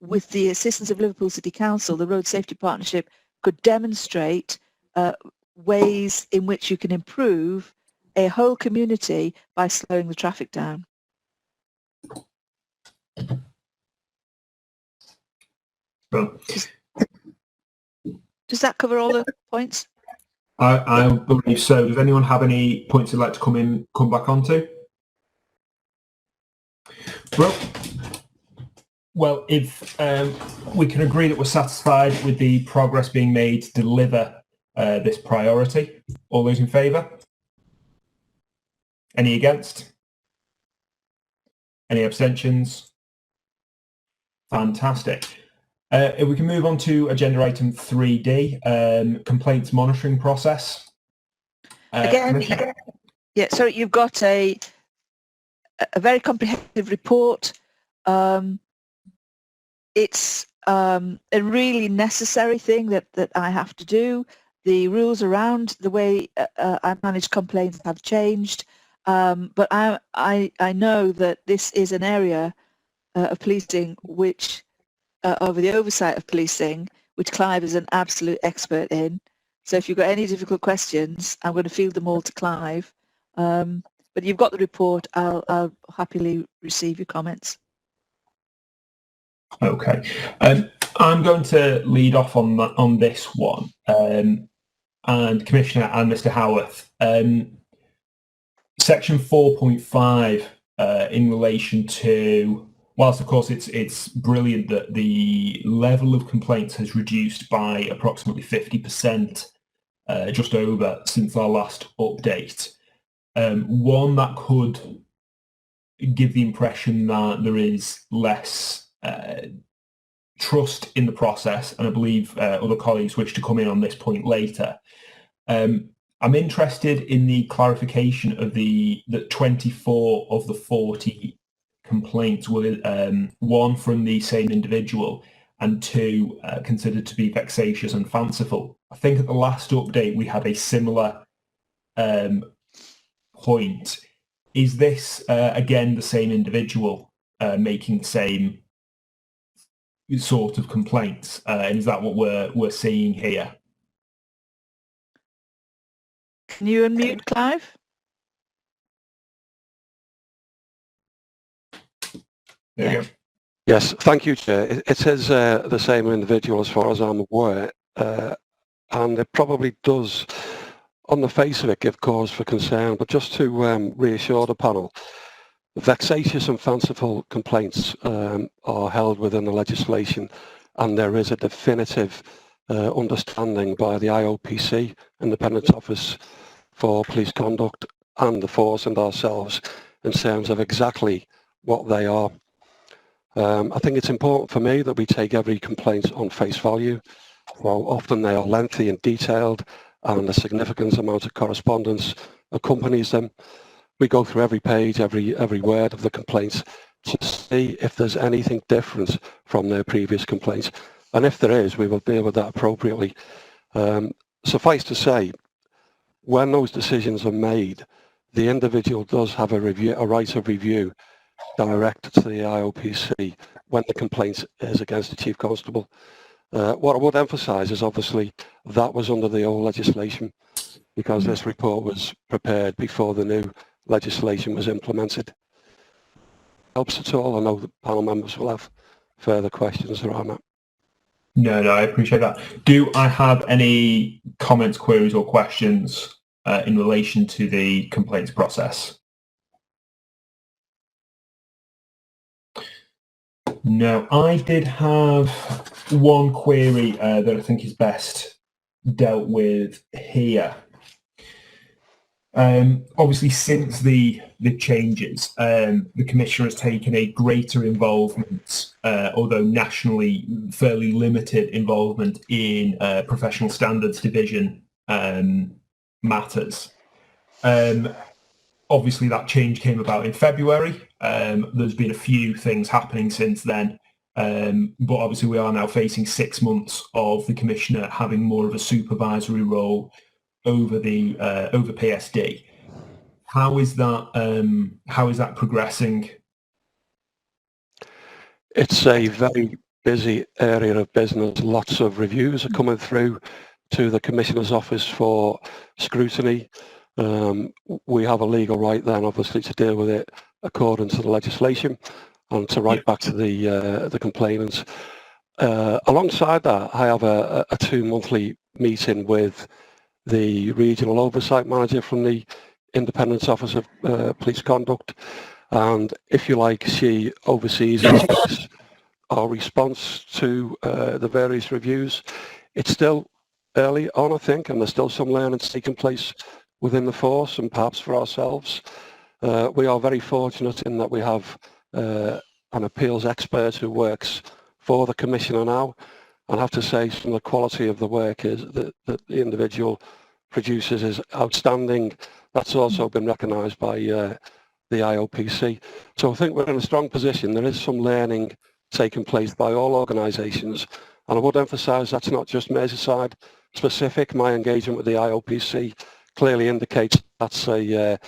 with the assistance of Liverpool City Council, the Road Safety Partnership could demonstrate ways in which you can improve a whole community by slowing the traffic down. Well, does that cover all the points? I believe so. Does anyone have any points they'd like to come back onto? Well, if we can agree that we're satisfied with the progress being made to deliver this priority, all those in favour? Any against? Any abstentions? Fantastic. If we can move on to agenda item 3D, complaints monitoring process. So you've got a very comprehensive report. It's a really necessary thing that I have to do. The rules around the way I manage complaints have changed, but I know that this is an area of policing which, over the oversight of policing, which Clive is an absolute expert in. So if you've got any difficult questions, I'm going to field them all to Clive. But you've got the report. I'll happily receive your comments. Okay, I'm going to lead off on this one, and Commissioner and Mr. Howarth. Section 4.5 in relation to, whilst of course it's brilliant that the level of complaints has reduced by approximately 50%, just over, since our last update. One that could give the impression that there is less trust in the process, and I believe other colleagues wish to come in on this point later. I'm interested in the clarification of that 24 of the 40 complaints were one from the same individual and two considered to be vexatious and fanciful. I think at the last update we had a similar point. Is this again the same individual making the same sort of complaints? And is that what we're seeing here? Can you unmute, Clive? There you go. Yes, thank you, Chair. It is the same individual as far as I'm aware, and it probably does, on the face of it, give cause for concern. But just to reassure the panel, vexatious and fanciful complaints are held within the legislation, and there is a definitive understanding by the IOPC, Independent Office for Police Conduct, and the force and ourselves in terms of exactly what they are. I think it's important for me that we take every complaint on face value. While often they are lengthy and detailed and a significant amount of correspondence accompanies them, we go through every page, every word of the complaints to see if there's anything different from their previous complaints. And if there is, we will deal with that appropriately. Suffice to say, when those decisions are made, the individual does have a right of review direct to the IOPC when the complaint is against the Chief Constable. What I would emphasise is obviously that was under the old legislation, because this report was prepared before the new legislation was implemented. Helps at all? I know the panel members will have further questions around that. No, I appreciate that. Do I have any comments, queries or questions in relation to the complaints process? No, I did have one query that I think is best dealt with here. Obviously, since the changes, the Commissioner has taken a greater involvement, although nationally fairly limited involvement in professional standards division matters. Obviously, that change came about in February. There's been a few things happening since then, but obviously we are now facing 6 months of the Commissioner having more of a supervisory role over the over PSD. How is that progressing? It's a very busy area of business. Lots of reviews are coming through to the Commissioner's Office for scrutiny. We have a legal right then, obviously, to deal with it according to the legislation and to write back to the complainants. Alongside that, I have a 2-monthly meeting with the Regional Oversight Manager from the Independent Office of Police Conduct, and if you like, she oversees our response to the various reviews. It's still early on, I think, and there's still some learning taking place within the force and perhaps for ourselves. We are very fortunate in that we have an appeals expert who works for the Commissioner now, and I have to say some of the quality of the work is that the individual produces is outstanding. That's also been recognised by the IOPC. So I think we're in a strong position. There is some learning taking place by all organisations, and I would emphasise that's not just Merseyside specific. My engagement with the IOPC clearly indicates that's a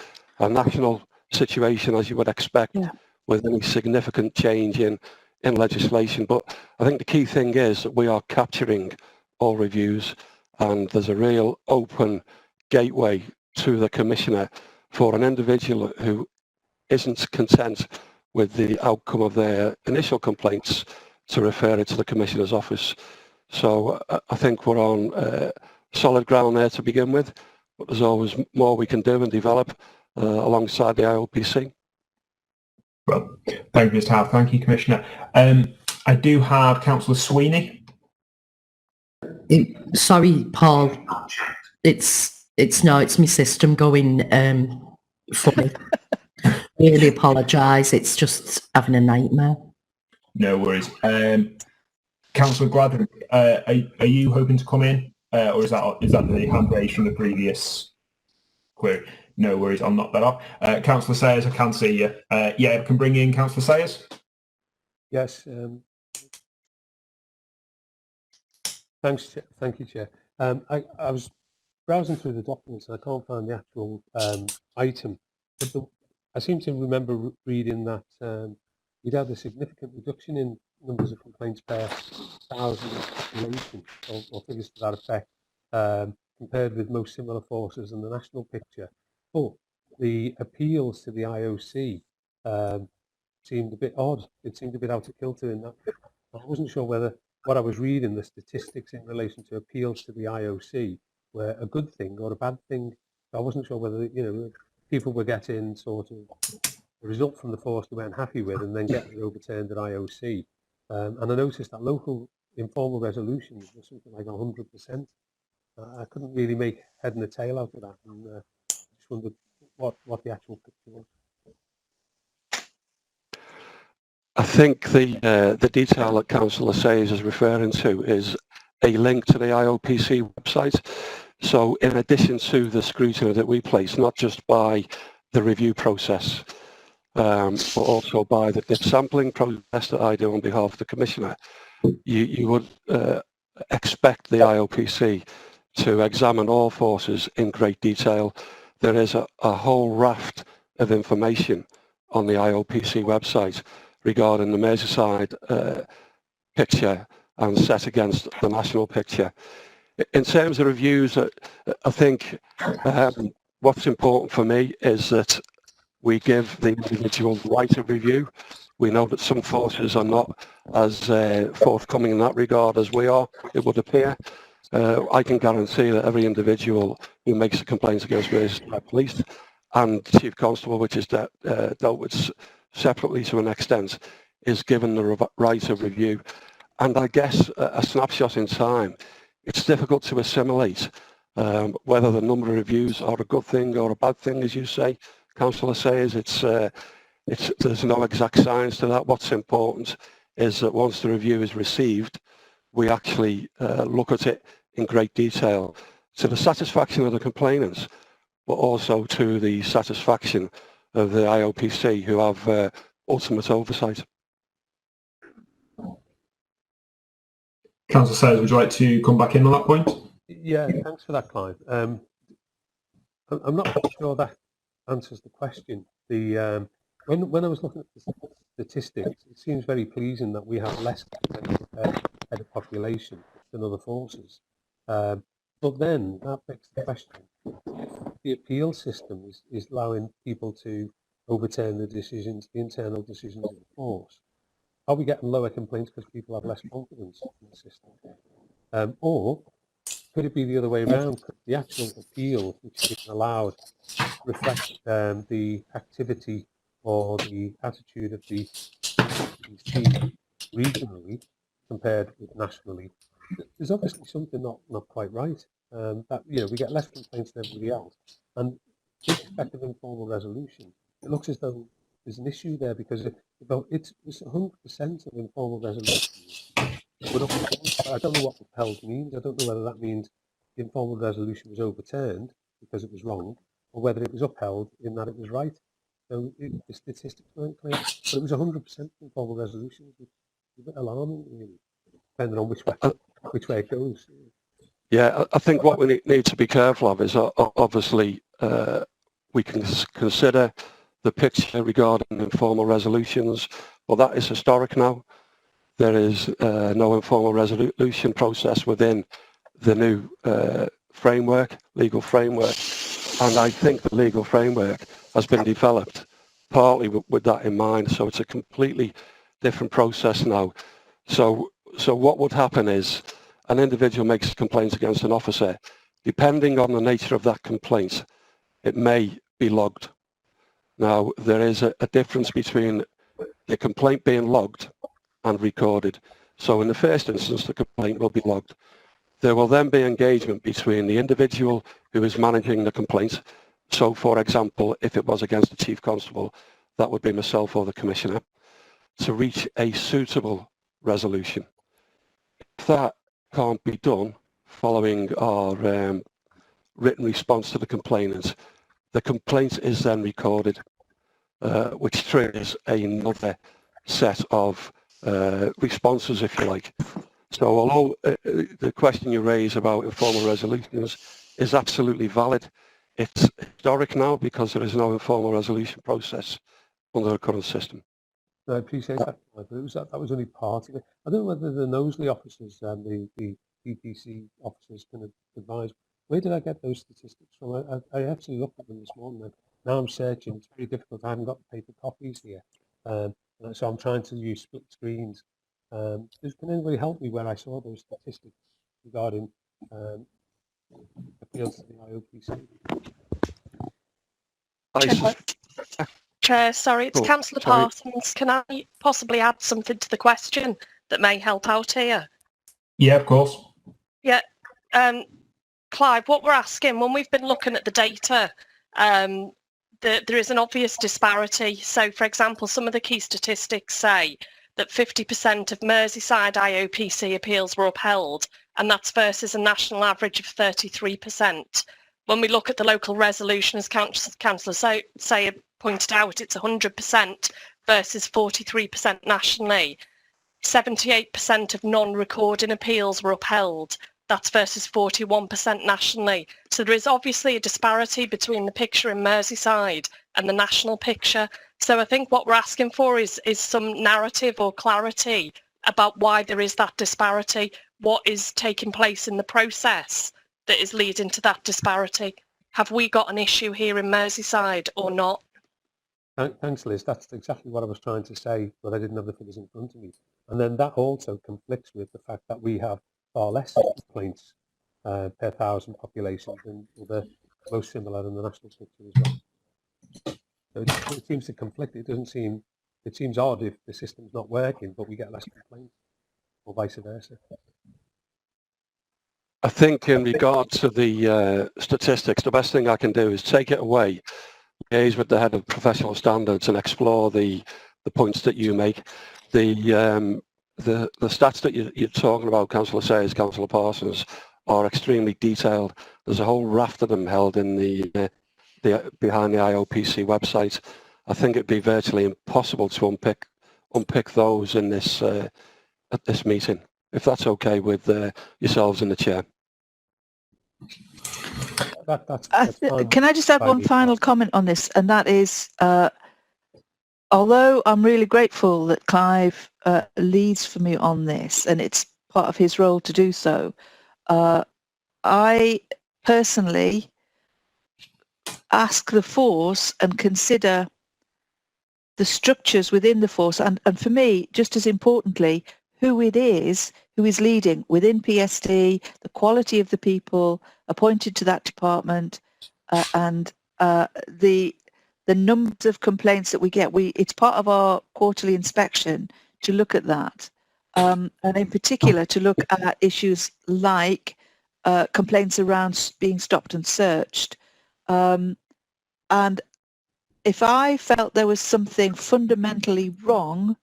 national situation, as you would expect, with any significant change in legislation. But I think the key thing is that we are capturing all reviews, and there's a real open gateway to the Commissioner for an individual who isn't content with the outcome of their initial complaints to refer it to the Commissioner's Office. So I think we're on solid ground there to begin with, but there's always more we can do and develop alongside the IOPC. Well, thank you, Mr. Howe. Thank you, Commissioner. I do have Councillor Sweeney. Sorry, Paul. It's my system going funny. Really apologise. It's just having a nightmare. No worries. Councillor Gladden, are you hoping to come in, or is that the hand raised from the previous query? No worries, I'll knock that off. Councillor Sayers, I can see you. Yeah, I can bring in Councillor Sayers. Yes. Thanks. Thank you, Chair. I was browsing through the documents and I can't find the actual item, but I seem to remember reading that you'd had a significant reduction in numbers of complaints per 1,000 population, or figures to that effect, compared with most similar forces in the national picture. But the appeals to the IOC seemed a bit odd. It seemed a bit out of kilter in that. I wasn't sure whether what I was reading, the statistics in relation to appeals to the IOC, were a good thing or a bad thing. I wasn't sure whether, you know, people were getting sort of a result from the force they weren't happy with and then getting it overturned at IOC. And I noticed that local informal resolutions were something like 100%. I couldn't really make head and a tail out of that, and just wondered what the actual picture was. I think the detail that Councillor Sayers is referring to is a link to the IOPC website. So in addition to the scrutiny that we place, not just by the review process, but also by the dip sampling process that I do on behalf of the Commissioner, you would expect the IOPC to examine all forces in great detail. There is a whole raft of information on the IOPC website regarding the Merseyside picture and set against the national picture. In terms of reviews, I think what's important for me is that we give the individual right of review. We know that some forces are not as forthcoming in that regard as we are, it would appear. I can guarantee that every individual who makes a complaint against Merseyside Police and Chief Constable, which is dealt with separately to an extent, is given the right of review. And I guess a snapshot in time, it's difficult to assimilate whether the number of reviews are a good thing or a bad thing, as you say. Councillor Sayers, there's no exact science to that. What's important is that once the review is received, we actually look at it in great detail to the satisfaction of the complainants, but also to the satisfaction of the IOPC, who have ultimate oversight. Councillor Sayers, would you like to come back in on that point? Yeah, thanks for that, Clive. I'm not sure that answers the question. When I was looking at the statistics, it seems very pleasing that we have less head of population than other forces. But then that begs the question: if the appeal system is allowing people to overturn the decisions, the internal decisions of the force, are we getting lower complaints because people have less confidence in the system? Or could it be the other way around? Could the actual appeal, which is allowed, reflect the activity or the attitude of the team regionally compared with nationally? There's obviously something not quite right. That, you know, we get less complaints than everybody else, and with respect of informal resolution, it looks as though there's an issue there, because it's 100% of informal resolutions. I don't know what upheld means. I don't know whether that means the informal resolution was overturned because it was wrong, or whether it was upheld in that it was right. So the statistics weren't clear, but it was 100% informal resolutions, which is a bit alarming, really, depending on which way it goes. Yeah, I think what we need to be careful of is obviously we can consider the picture regarding informal resolutions, but that is historic now. There is no informal resolution process within the new framework, legal framework, and I think the legal framework has been developed partly with that in mind. So it's a completely different process now. So what would happen is an individual makes complaints against an officer. Depending on the nature of that complaint, it may be logged. Now, there is a difference between the complaint being logged and recorded. So in the first instance, the complaint will be logged. There will then be engagement between the individual who is managing the complaint. So, for example, if it was against the Chief Constable, that would be myself or the Commissioner, to reach a suitable resolution. If that can't be done following our written response to the complainant, the complaint is then recorded, which triggers another set of responses, if you like. So although the question you raise about informal resolutions is absolutely valid, it's historic now because there is no informal resolution process under the current system. No, I appreciate that. But that was only part of it. I don't know whether the Knowsley officers and the DPC officers can advise. Where did I get those statistics from? I actually looked at them this morning. And now I'm searching. It's very difficult. I haven't got the paper copies here. So I'm trying to use split screens. Can anybody help me where I saw those statistics regarding appeals to the IOPC? Chair, sorry, it's Councillor Parsons. Can I possibly add something to the question that may help out here? Yeah, of course. Yeah. Clive, what we're asking, when we've been looking at the data, there is an obvious disparity. So, for example, some of the key statistics say that 50% of Merseyside IOPC appeals were upheld, and that's versus a national average of 33%. When we look at the local resolution, as Councillor Sayer pointed out, it's 100% versus 43% nationally. 78% of non-recording appeals were upheld. That's versus 41% nationally. So there is obviously a disparity between the picture in Merseyside and the national picture. So I think what we're asking for is some narrative or clarity about why there is that disparity, what is taking place in the process that is leading to that disparity. Have we got an issue here in Merseyside or not? Thanks, Liz. That's exactly what I was trying to say, but I didn't have the figures in front of me. And then that also conflicts with the fact that we have far less complaints per 1,000 population than the most similar in the national picture as well. So it seems to conflict. It seems odd if the system's not working, but we get less complaints, or vice versa. I think in regard to the statistics, the best thing I can do is take it away, liaise with the head of professional standards and explore the points that you make. The stats that you're talking about, Councillor Sayers, Councillor Parsons, are extremely detailed. There's a whole raft of them held in the behind the IOPC website. I think it'd be virtually impossible to unpick those in this at this meeting, if that's okay with yourselves and the chair. Can I just add one final comment on this, and that is, although I'm really grateful that Clive leads for me on this, and it's part of his role to do so, I personally ask the force and consider the structures within the force, and for me, just as importantly, who it is who is leading within PSD, the quality of the people appointed to that department, and the numbers of complaints that we get. It's part of our quarterly inspection to look at that, and in particular to look at issues like complaints around being stopped and searched. And if I felt there was something fundamentally wrong,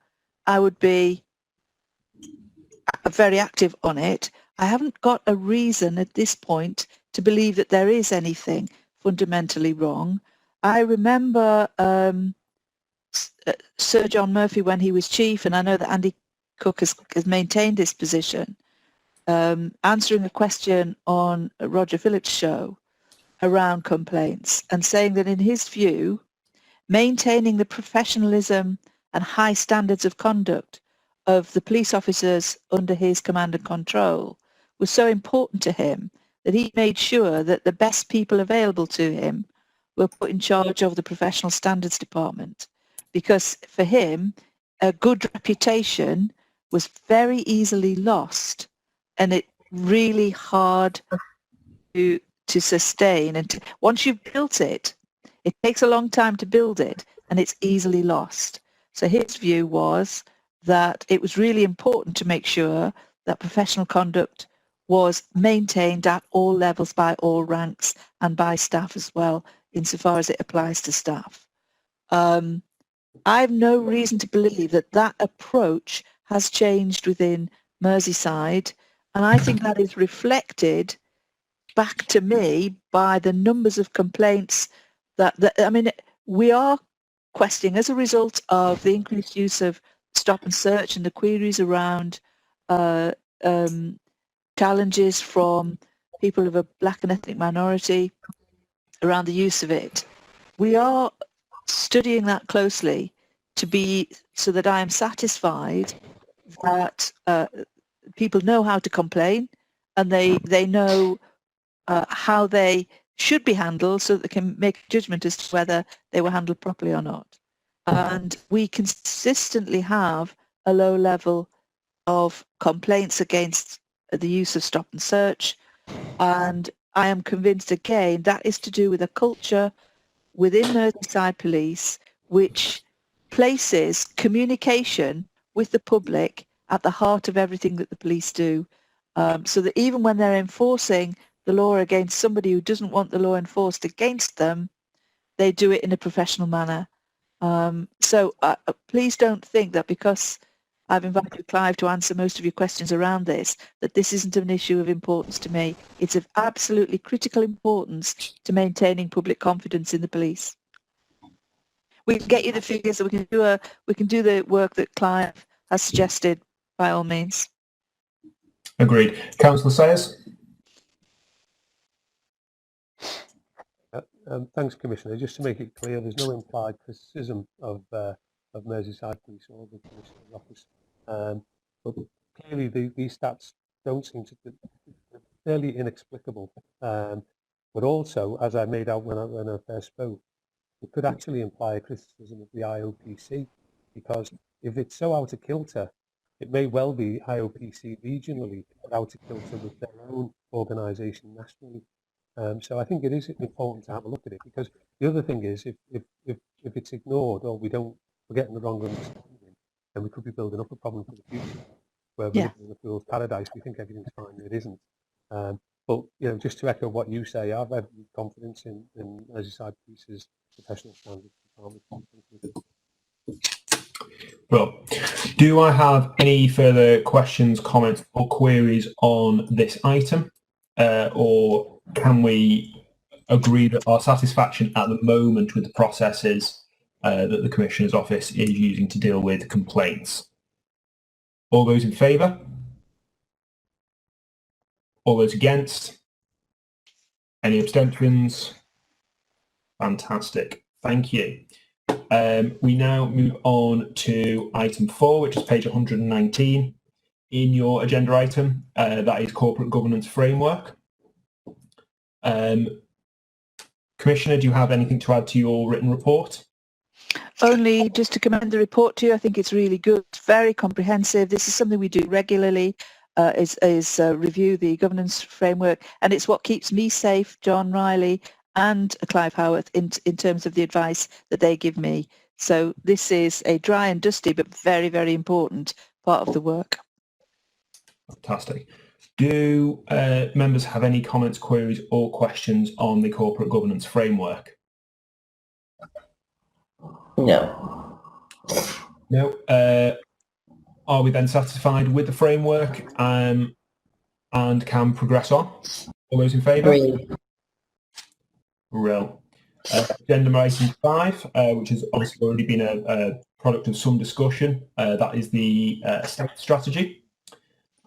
I would be very active on it. I haven't got a reason at this point to believe that there is anything fundamentally wrong. I remember Sir John Murphy when he was chief, and I know that Andy Cook has maintained this position, answering a question on Roger Phillips' show around complaints and saying that in his view, maintaining the professionalism and high standards of conduct of the police officers under his command and control was so important to him that he made sure that the best people available to him were put in charge of the professional standards department, because for him a good reputation was very easily lost, and it really hard to sustain. And once you've built it, it takes a long time to build it, and it's easily lost. So his view was that it was really important to make sure that professional conduct was maintained at all levels by all ranks and by staff as well, insofar as it applies to staff. I have no reason to believe that that approach has changed within Merseyside. And I think that is reflected back to me by the numbers of complaints that I mean, we are questioning as a result of the increased use of stop and search and the queries around challenges from people of a black and ethnic minority around the use of it. We are studying that closely to be so that I am satisfied that people know how to complain and they know how they should be handled so that they can make a judgment as to whether they were handled properly or not. And we consistently have a low level of complaints against the use of stop and search. And I am convinced again that is to do with a culture within Merseyside Police which places communication with the public at the heart of everything that the police do. So that even when they're enforcing the law against somebody who doesn't want the law enforced against them, they do it in a professional manner. So please don't think that because I've invited Clive to answer most of your questions around this, that this isn't an issue of importance to me. It's of absolutely critical importance to maintaining public confidence in the police. We can get you the figures, so we can do the work that Clive has suggested by all means. Agreed. Councillor Sayers? Thanks, Commissioner. Just to make it clear, there's no implied criticism of Merseyside Police or the Commissioner's office. But clearly these stats don't seem to be fairly inexplicable. But also, as I made out when I first spoke, it could actually imply a criticism of the IOPC, because if it's so out of kilter, it may well be IOPC regionally out of kilter with their own organisation nationally. So I think it is important to have a look at it, because the other thing is if it's ignored or we're getting the wrong understanding, then we could be building up a problem for the future where we're living in a fool's paradise. We think everything's fine, it isn't. But just to echo what you say, I've every confidence in Merseyside Police's professional standards. Well, do I have any further questions, comments or queries on this item? Or can we agree that our satisfaction at the moment with the processes that the Commissioner's Office is using to deal with complaints? All those in favour? All those against? Any abstentions? Fantastic. Thank you. We now move on to item 4, which is page 119 in your agenda item. That is corporate governance framework. Commissioner, do you have anything to add to your written report? Only just to commend the report to you. I think it's really good, very comprehensive. This is something we do regularly, is review the governance framework, and it's what keeps me safe, John Riley and Clive Howarth, in terms of the advice that they give me. So this is a dry and dusty but very, very important part of the work. Fantastic. Do members have any comments, queries or questions on the corporate governance framework? No. No. Are we then satisfied with the framework and can progress on? All those in favour? Real. Agenda item 5, which has obviously already been a product of some discussion. That is the estate strategy,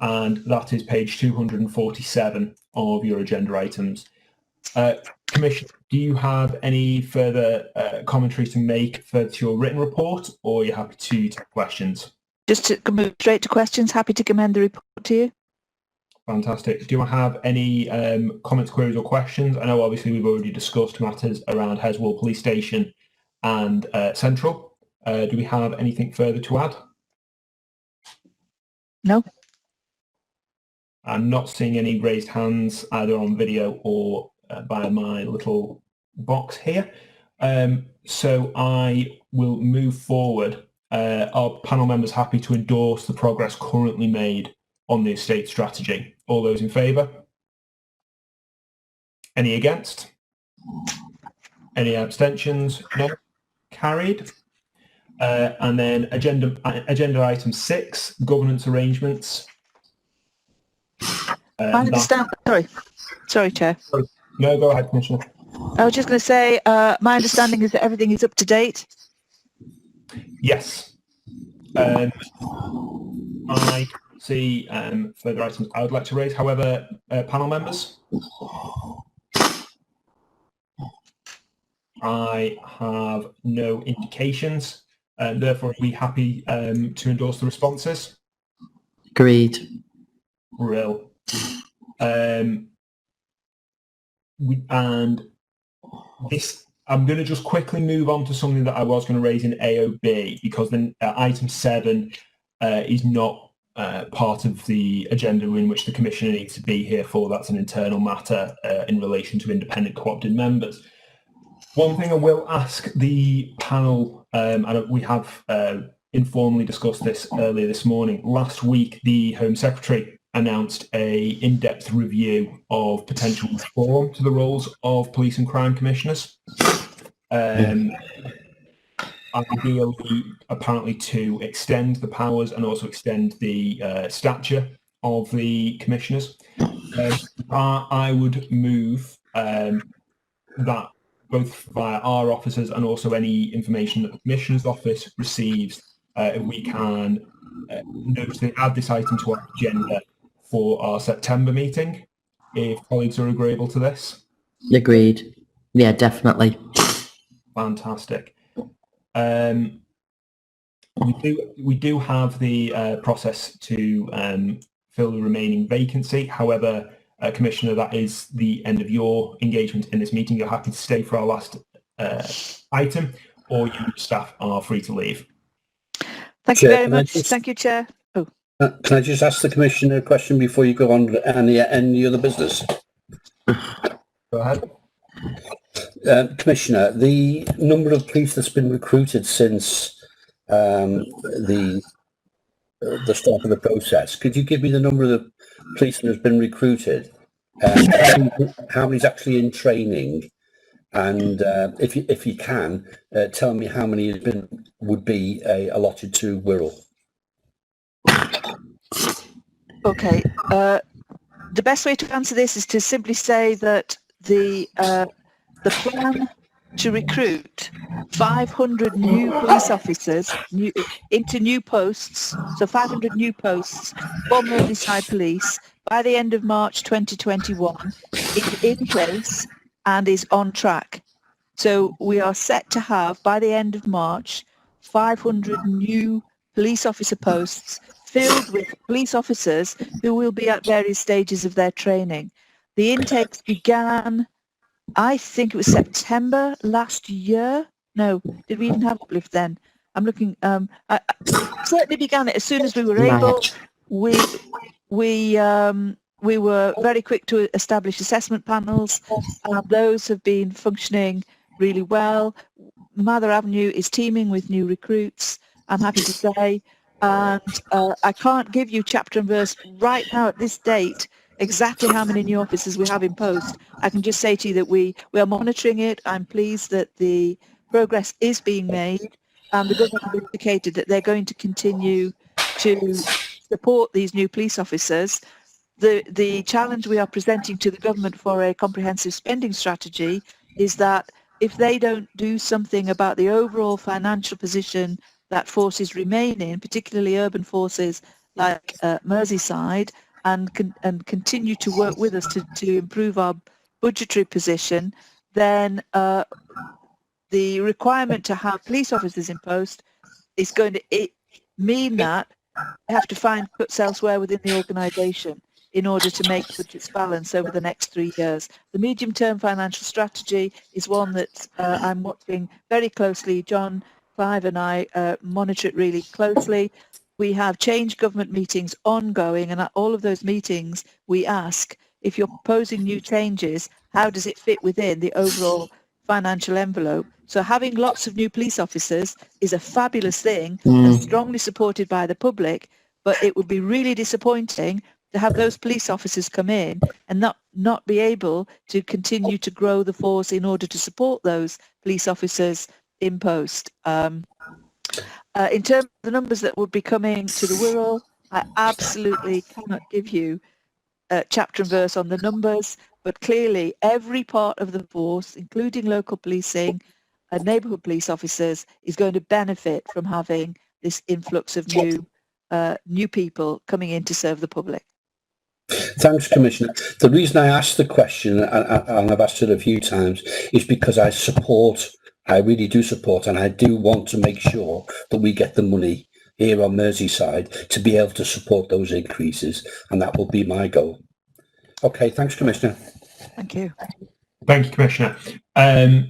and that is page 247 of your agenda items. Commissioner, do you have any further commentary to make for your written report, or are you happy to take questions? Just to move straight to questions, happy to commend the report to you. Fantastic. Do I have any comments, queries or questions? I know obviously we've already discussed matters around Heswall Police Station and Central. Do we have anything further to add? No. I'm not seeing any raised hands either on video or by my little box here. So I will move forward. Are panel members happy to endorse the progress currently made on the estate strategy? All those in favour? Any against? Any abstentions? No. Carried. And then agenda item 6, governance arrangements. I understand. Sorry, Chair. No, go ahead, Commissioner. I was just going to say, my understanding is that everything is up to date. Yes. I see further items I would like to raise. However, panel members, I have no indications, and therefore are we happy to endorse the responses? Agreed. Real. I'm going to just quickly move on to something that I was going to raise in AOB, because then item 7 is not part of the agenda in which the Commissioner needs to be here for. That's an internal matter in relation to independent co-opted members. One thing I will ask the panel, and we have informally discussed this earlier this morning. Last week, the Home Secretary announced a in-depth review of potential reform to the roles of police and crime commissioners. Ideally, apparently, to extend the powers and also extend the stature of the commissioners. I would move that both via our officers and also any information that the Commissioner's Office receives, if we can notably add this item to our agenda for our September meeting, if colleagues are agreeable to this. Agreed. Yeah, definitely. Fantastic. We do have the process to fill the remaining vacancy. However, Commissioner, that is the end of your engagement in this meeting. You're happy to stay for our last item, or you staff are free to leave. Thank you very much. Thank you, Chair. Oh. Can I just ask the Commissioner a question before you go on to any other business? Go ahead. Commissioner, the number of police that's been recruited since the start of the process, could you give me the number of the police that has been recruited? How many's actually in training? And if you can, tell me how many would be allotted to Wirral. Okay. The best way to answer this is to simply say that the plan to recruit 500 new police officers into new posts, so 500 new posts for Merseyside Police by the end of March 2021 is in place and is on track. So we are set to have, by the end of March, 500 new police officer posts filled with police officers who will be at various stages of their training. The intakes began, I think it was September last year. No, did we even have uplift then? I'm looking. I certainly began it as soon as we were able. We were very quick to establish assessment panels. Those have been functioning really well. Mather Avenue is teeming with new recruits, I'm happy to say. And I can't give you chapter and verse right now at this date exactly how many new officers we have in post. I can just say to you that we are monitoring it. I'm pleased that the progress is being made, and the government have indicated that they're going to continue to support these new police officers. The challenge we are presenting to the government for a comprehensive spending strategy is that if they don't do something about the overall financial position that forces remain in, particularly urban forces like Merseyside, and continue to work with us to improve our budgetary position, then the requirement to have police officers in post is going to mean that they have to find cuts elsewhere within the organisation in order to make budgets balance over the next 3 years. The medium-term financial strategy is one that I'm watching very closely. John Clive and I monitor it really closely. We have change government meetings ongoing, and at all of those meetings we ask, if you're proposing new changes, how does it fit within the overall financial envelope? So having lots of new police officers is a fabulous thing and strongly supported by the public, but it would be really disappointing to have those police officers come in and not be able to continue to grow the force in order to support those police officers in post. In terms of the numbers that would be coming to the Wirral, I absolutely cannot give you chapter and verse on the numbers, but clearly every part of the force, including local policing and neighbourhood police officers, is going to benefit from having this influx of new people coming in to serve the public. Thanks, Commissioner. The reason I asked the question, and I've asked it a few times, is because I really do support, and I do want to make sure that we get the money here on Merseyside to be able to support those increases, and that will be my goal. Okay, thanks, Commissioner. Thank you. Thank you, Commissioner. As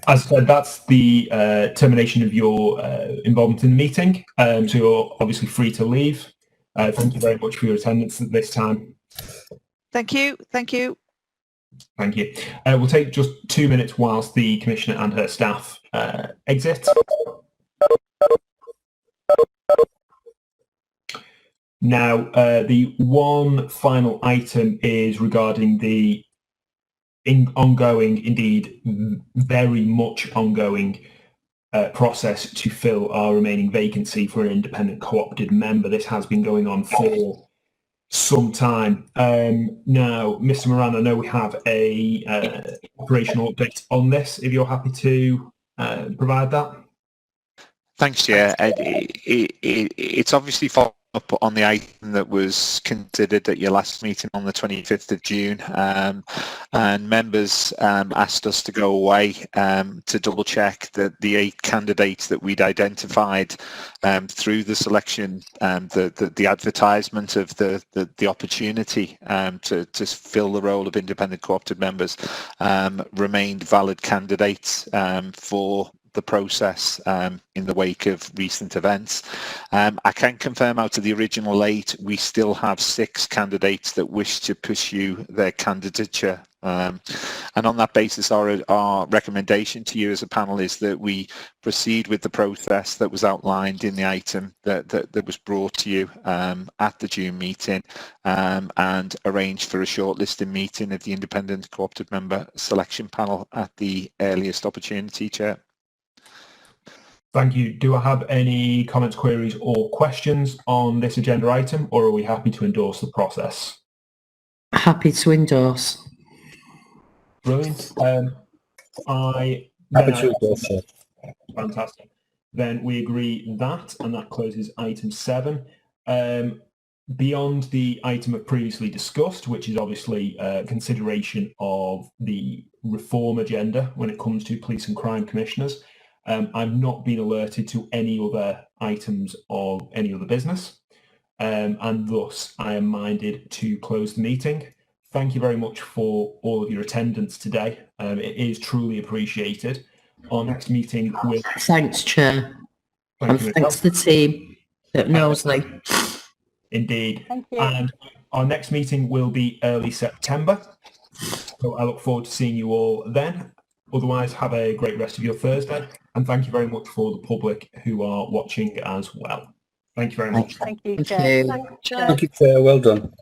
I said, that's the termination of your involvement in the meeting, so you're obviously free to leave. Thank you very much for your attendance at this time. Thank you. Thank you. Thank you. We'll take just 2 minutes whilst the Commissioner and her staff exit. Now, the one final item is regarding the ongoing, indeed very much ongoing, process to fill our remaining vacancy for an independent co-opted member. This has been going on for some time. Now, Mr. Moran, I know we have a operational update on this, if you're happy to provide that. Thanks, Chair. It's obviously following up on the item that was considered at your last meeting on the 25th of June, and members asked us to go away to double check that the 8 candidates that we'd identified through the selection, the advertisement of the opportunity to fill the role of independent co-opted members remained valid candidates for the process in the wake of recent events. I can confirm out of the original 8, we still have 6 candidates that wish to pursue their candidature. And on that basis, our recommendation to you as a panel is that we proceed with the process that was outlined in the item that was brought to you at the June meeting, and arrange for a shortlisting meeting of the independent co-opted member selection panel at the earliest opportunity, Chair. Thank you. Do I have any comments, queries or questions on this agenda item, or are we happy to endorse the process? Happy to endorse. Brilliant. Happy to endorse, sir. Fantastic. Then we agree that, and that closes item 7. Beyond the item of previously discussed, which is obviously consideration of the reform agenda when it comes to police and crime commissioners, I've not been alerted to any other items of any other business, and thus I am minded to close the meeting. Thank you very much for all of your attendance today. It is truly appreciated. Our next meeting will... Thanks, Chair. And thanks to the team at Knowsley. Indeed. Thank you. And our next meeting will be early September. So I look forward to seeing you all then. Otherwise, have a great rest of your Thursday. And thank you very much for the public who are watching as well. Thank you very much. Thank you, Thank Chair. you. Thank you, Chair. Thank you, Chair. Well done.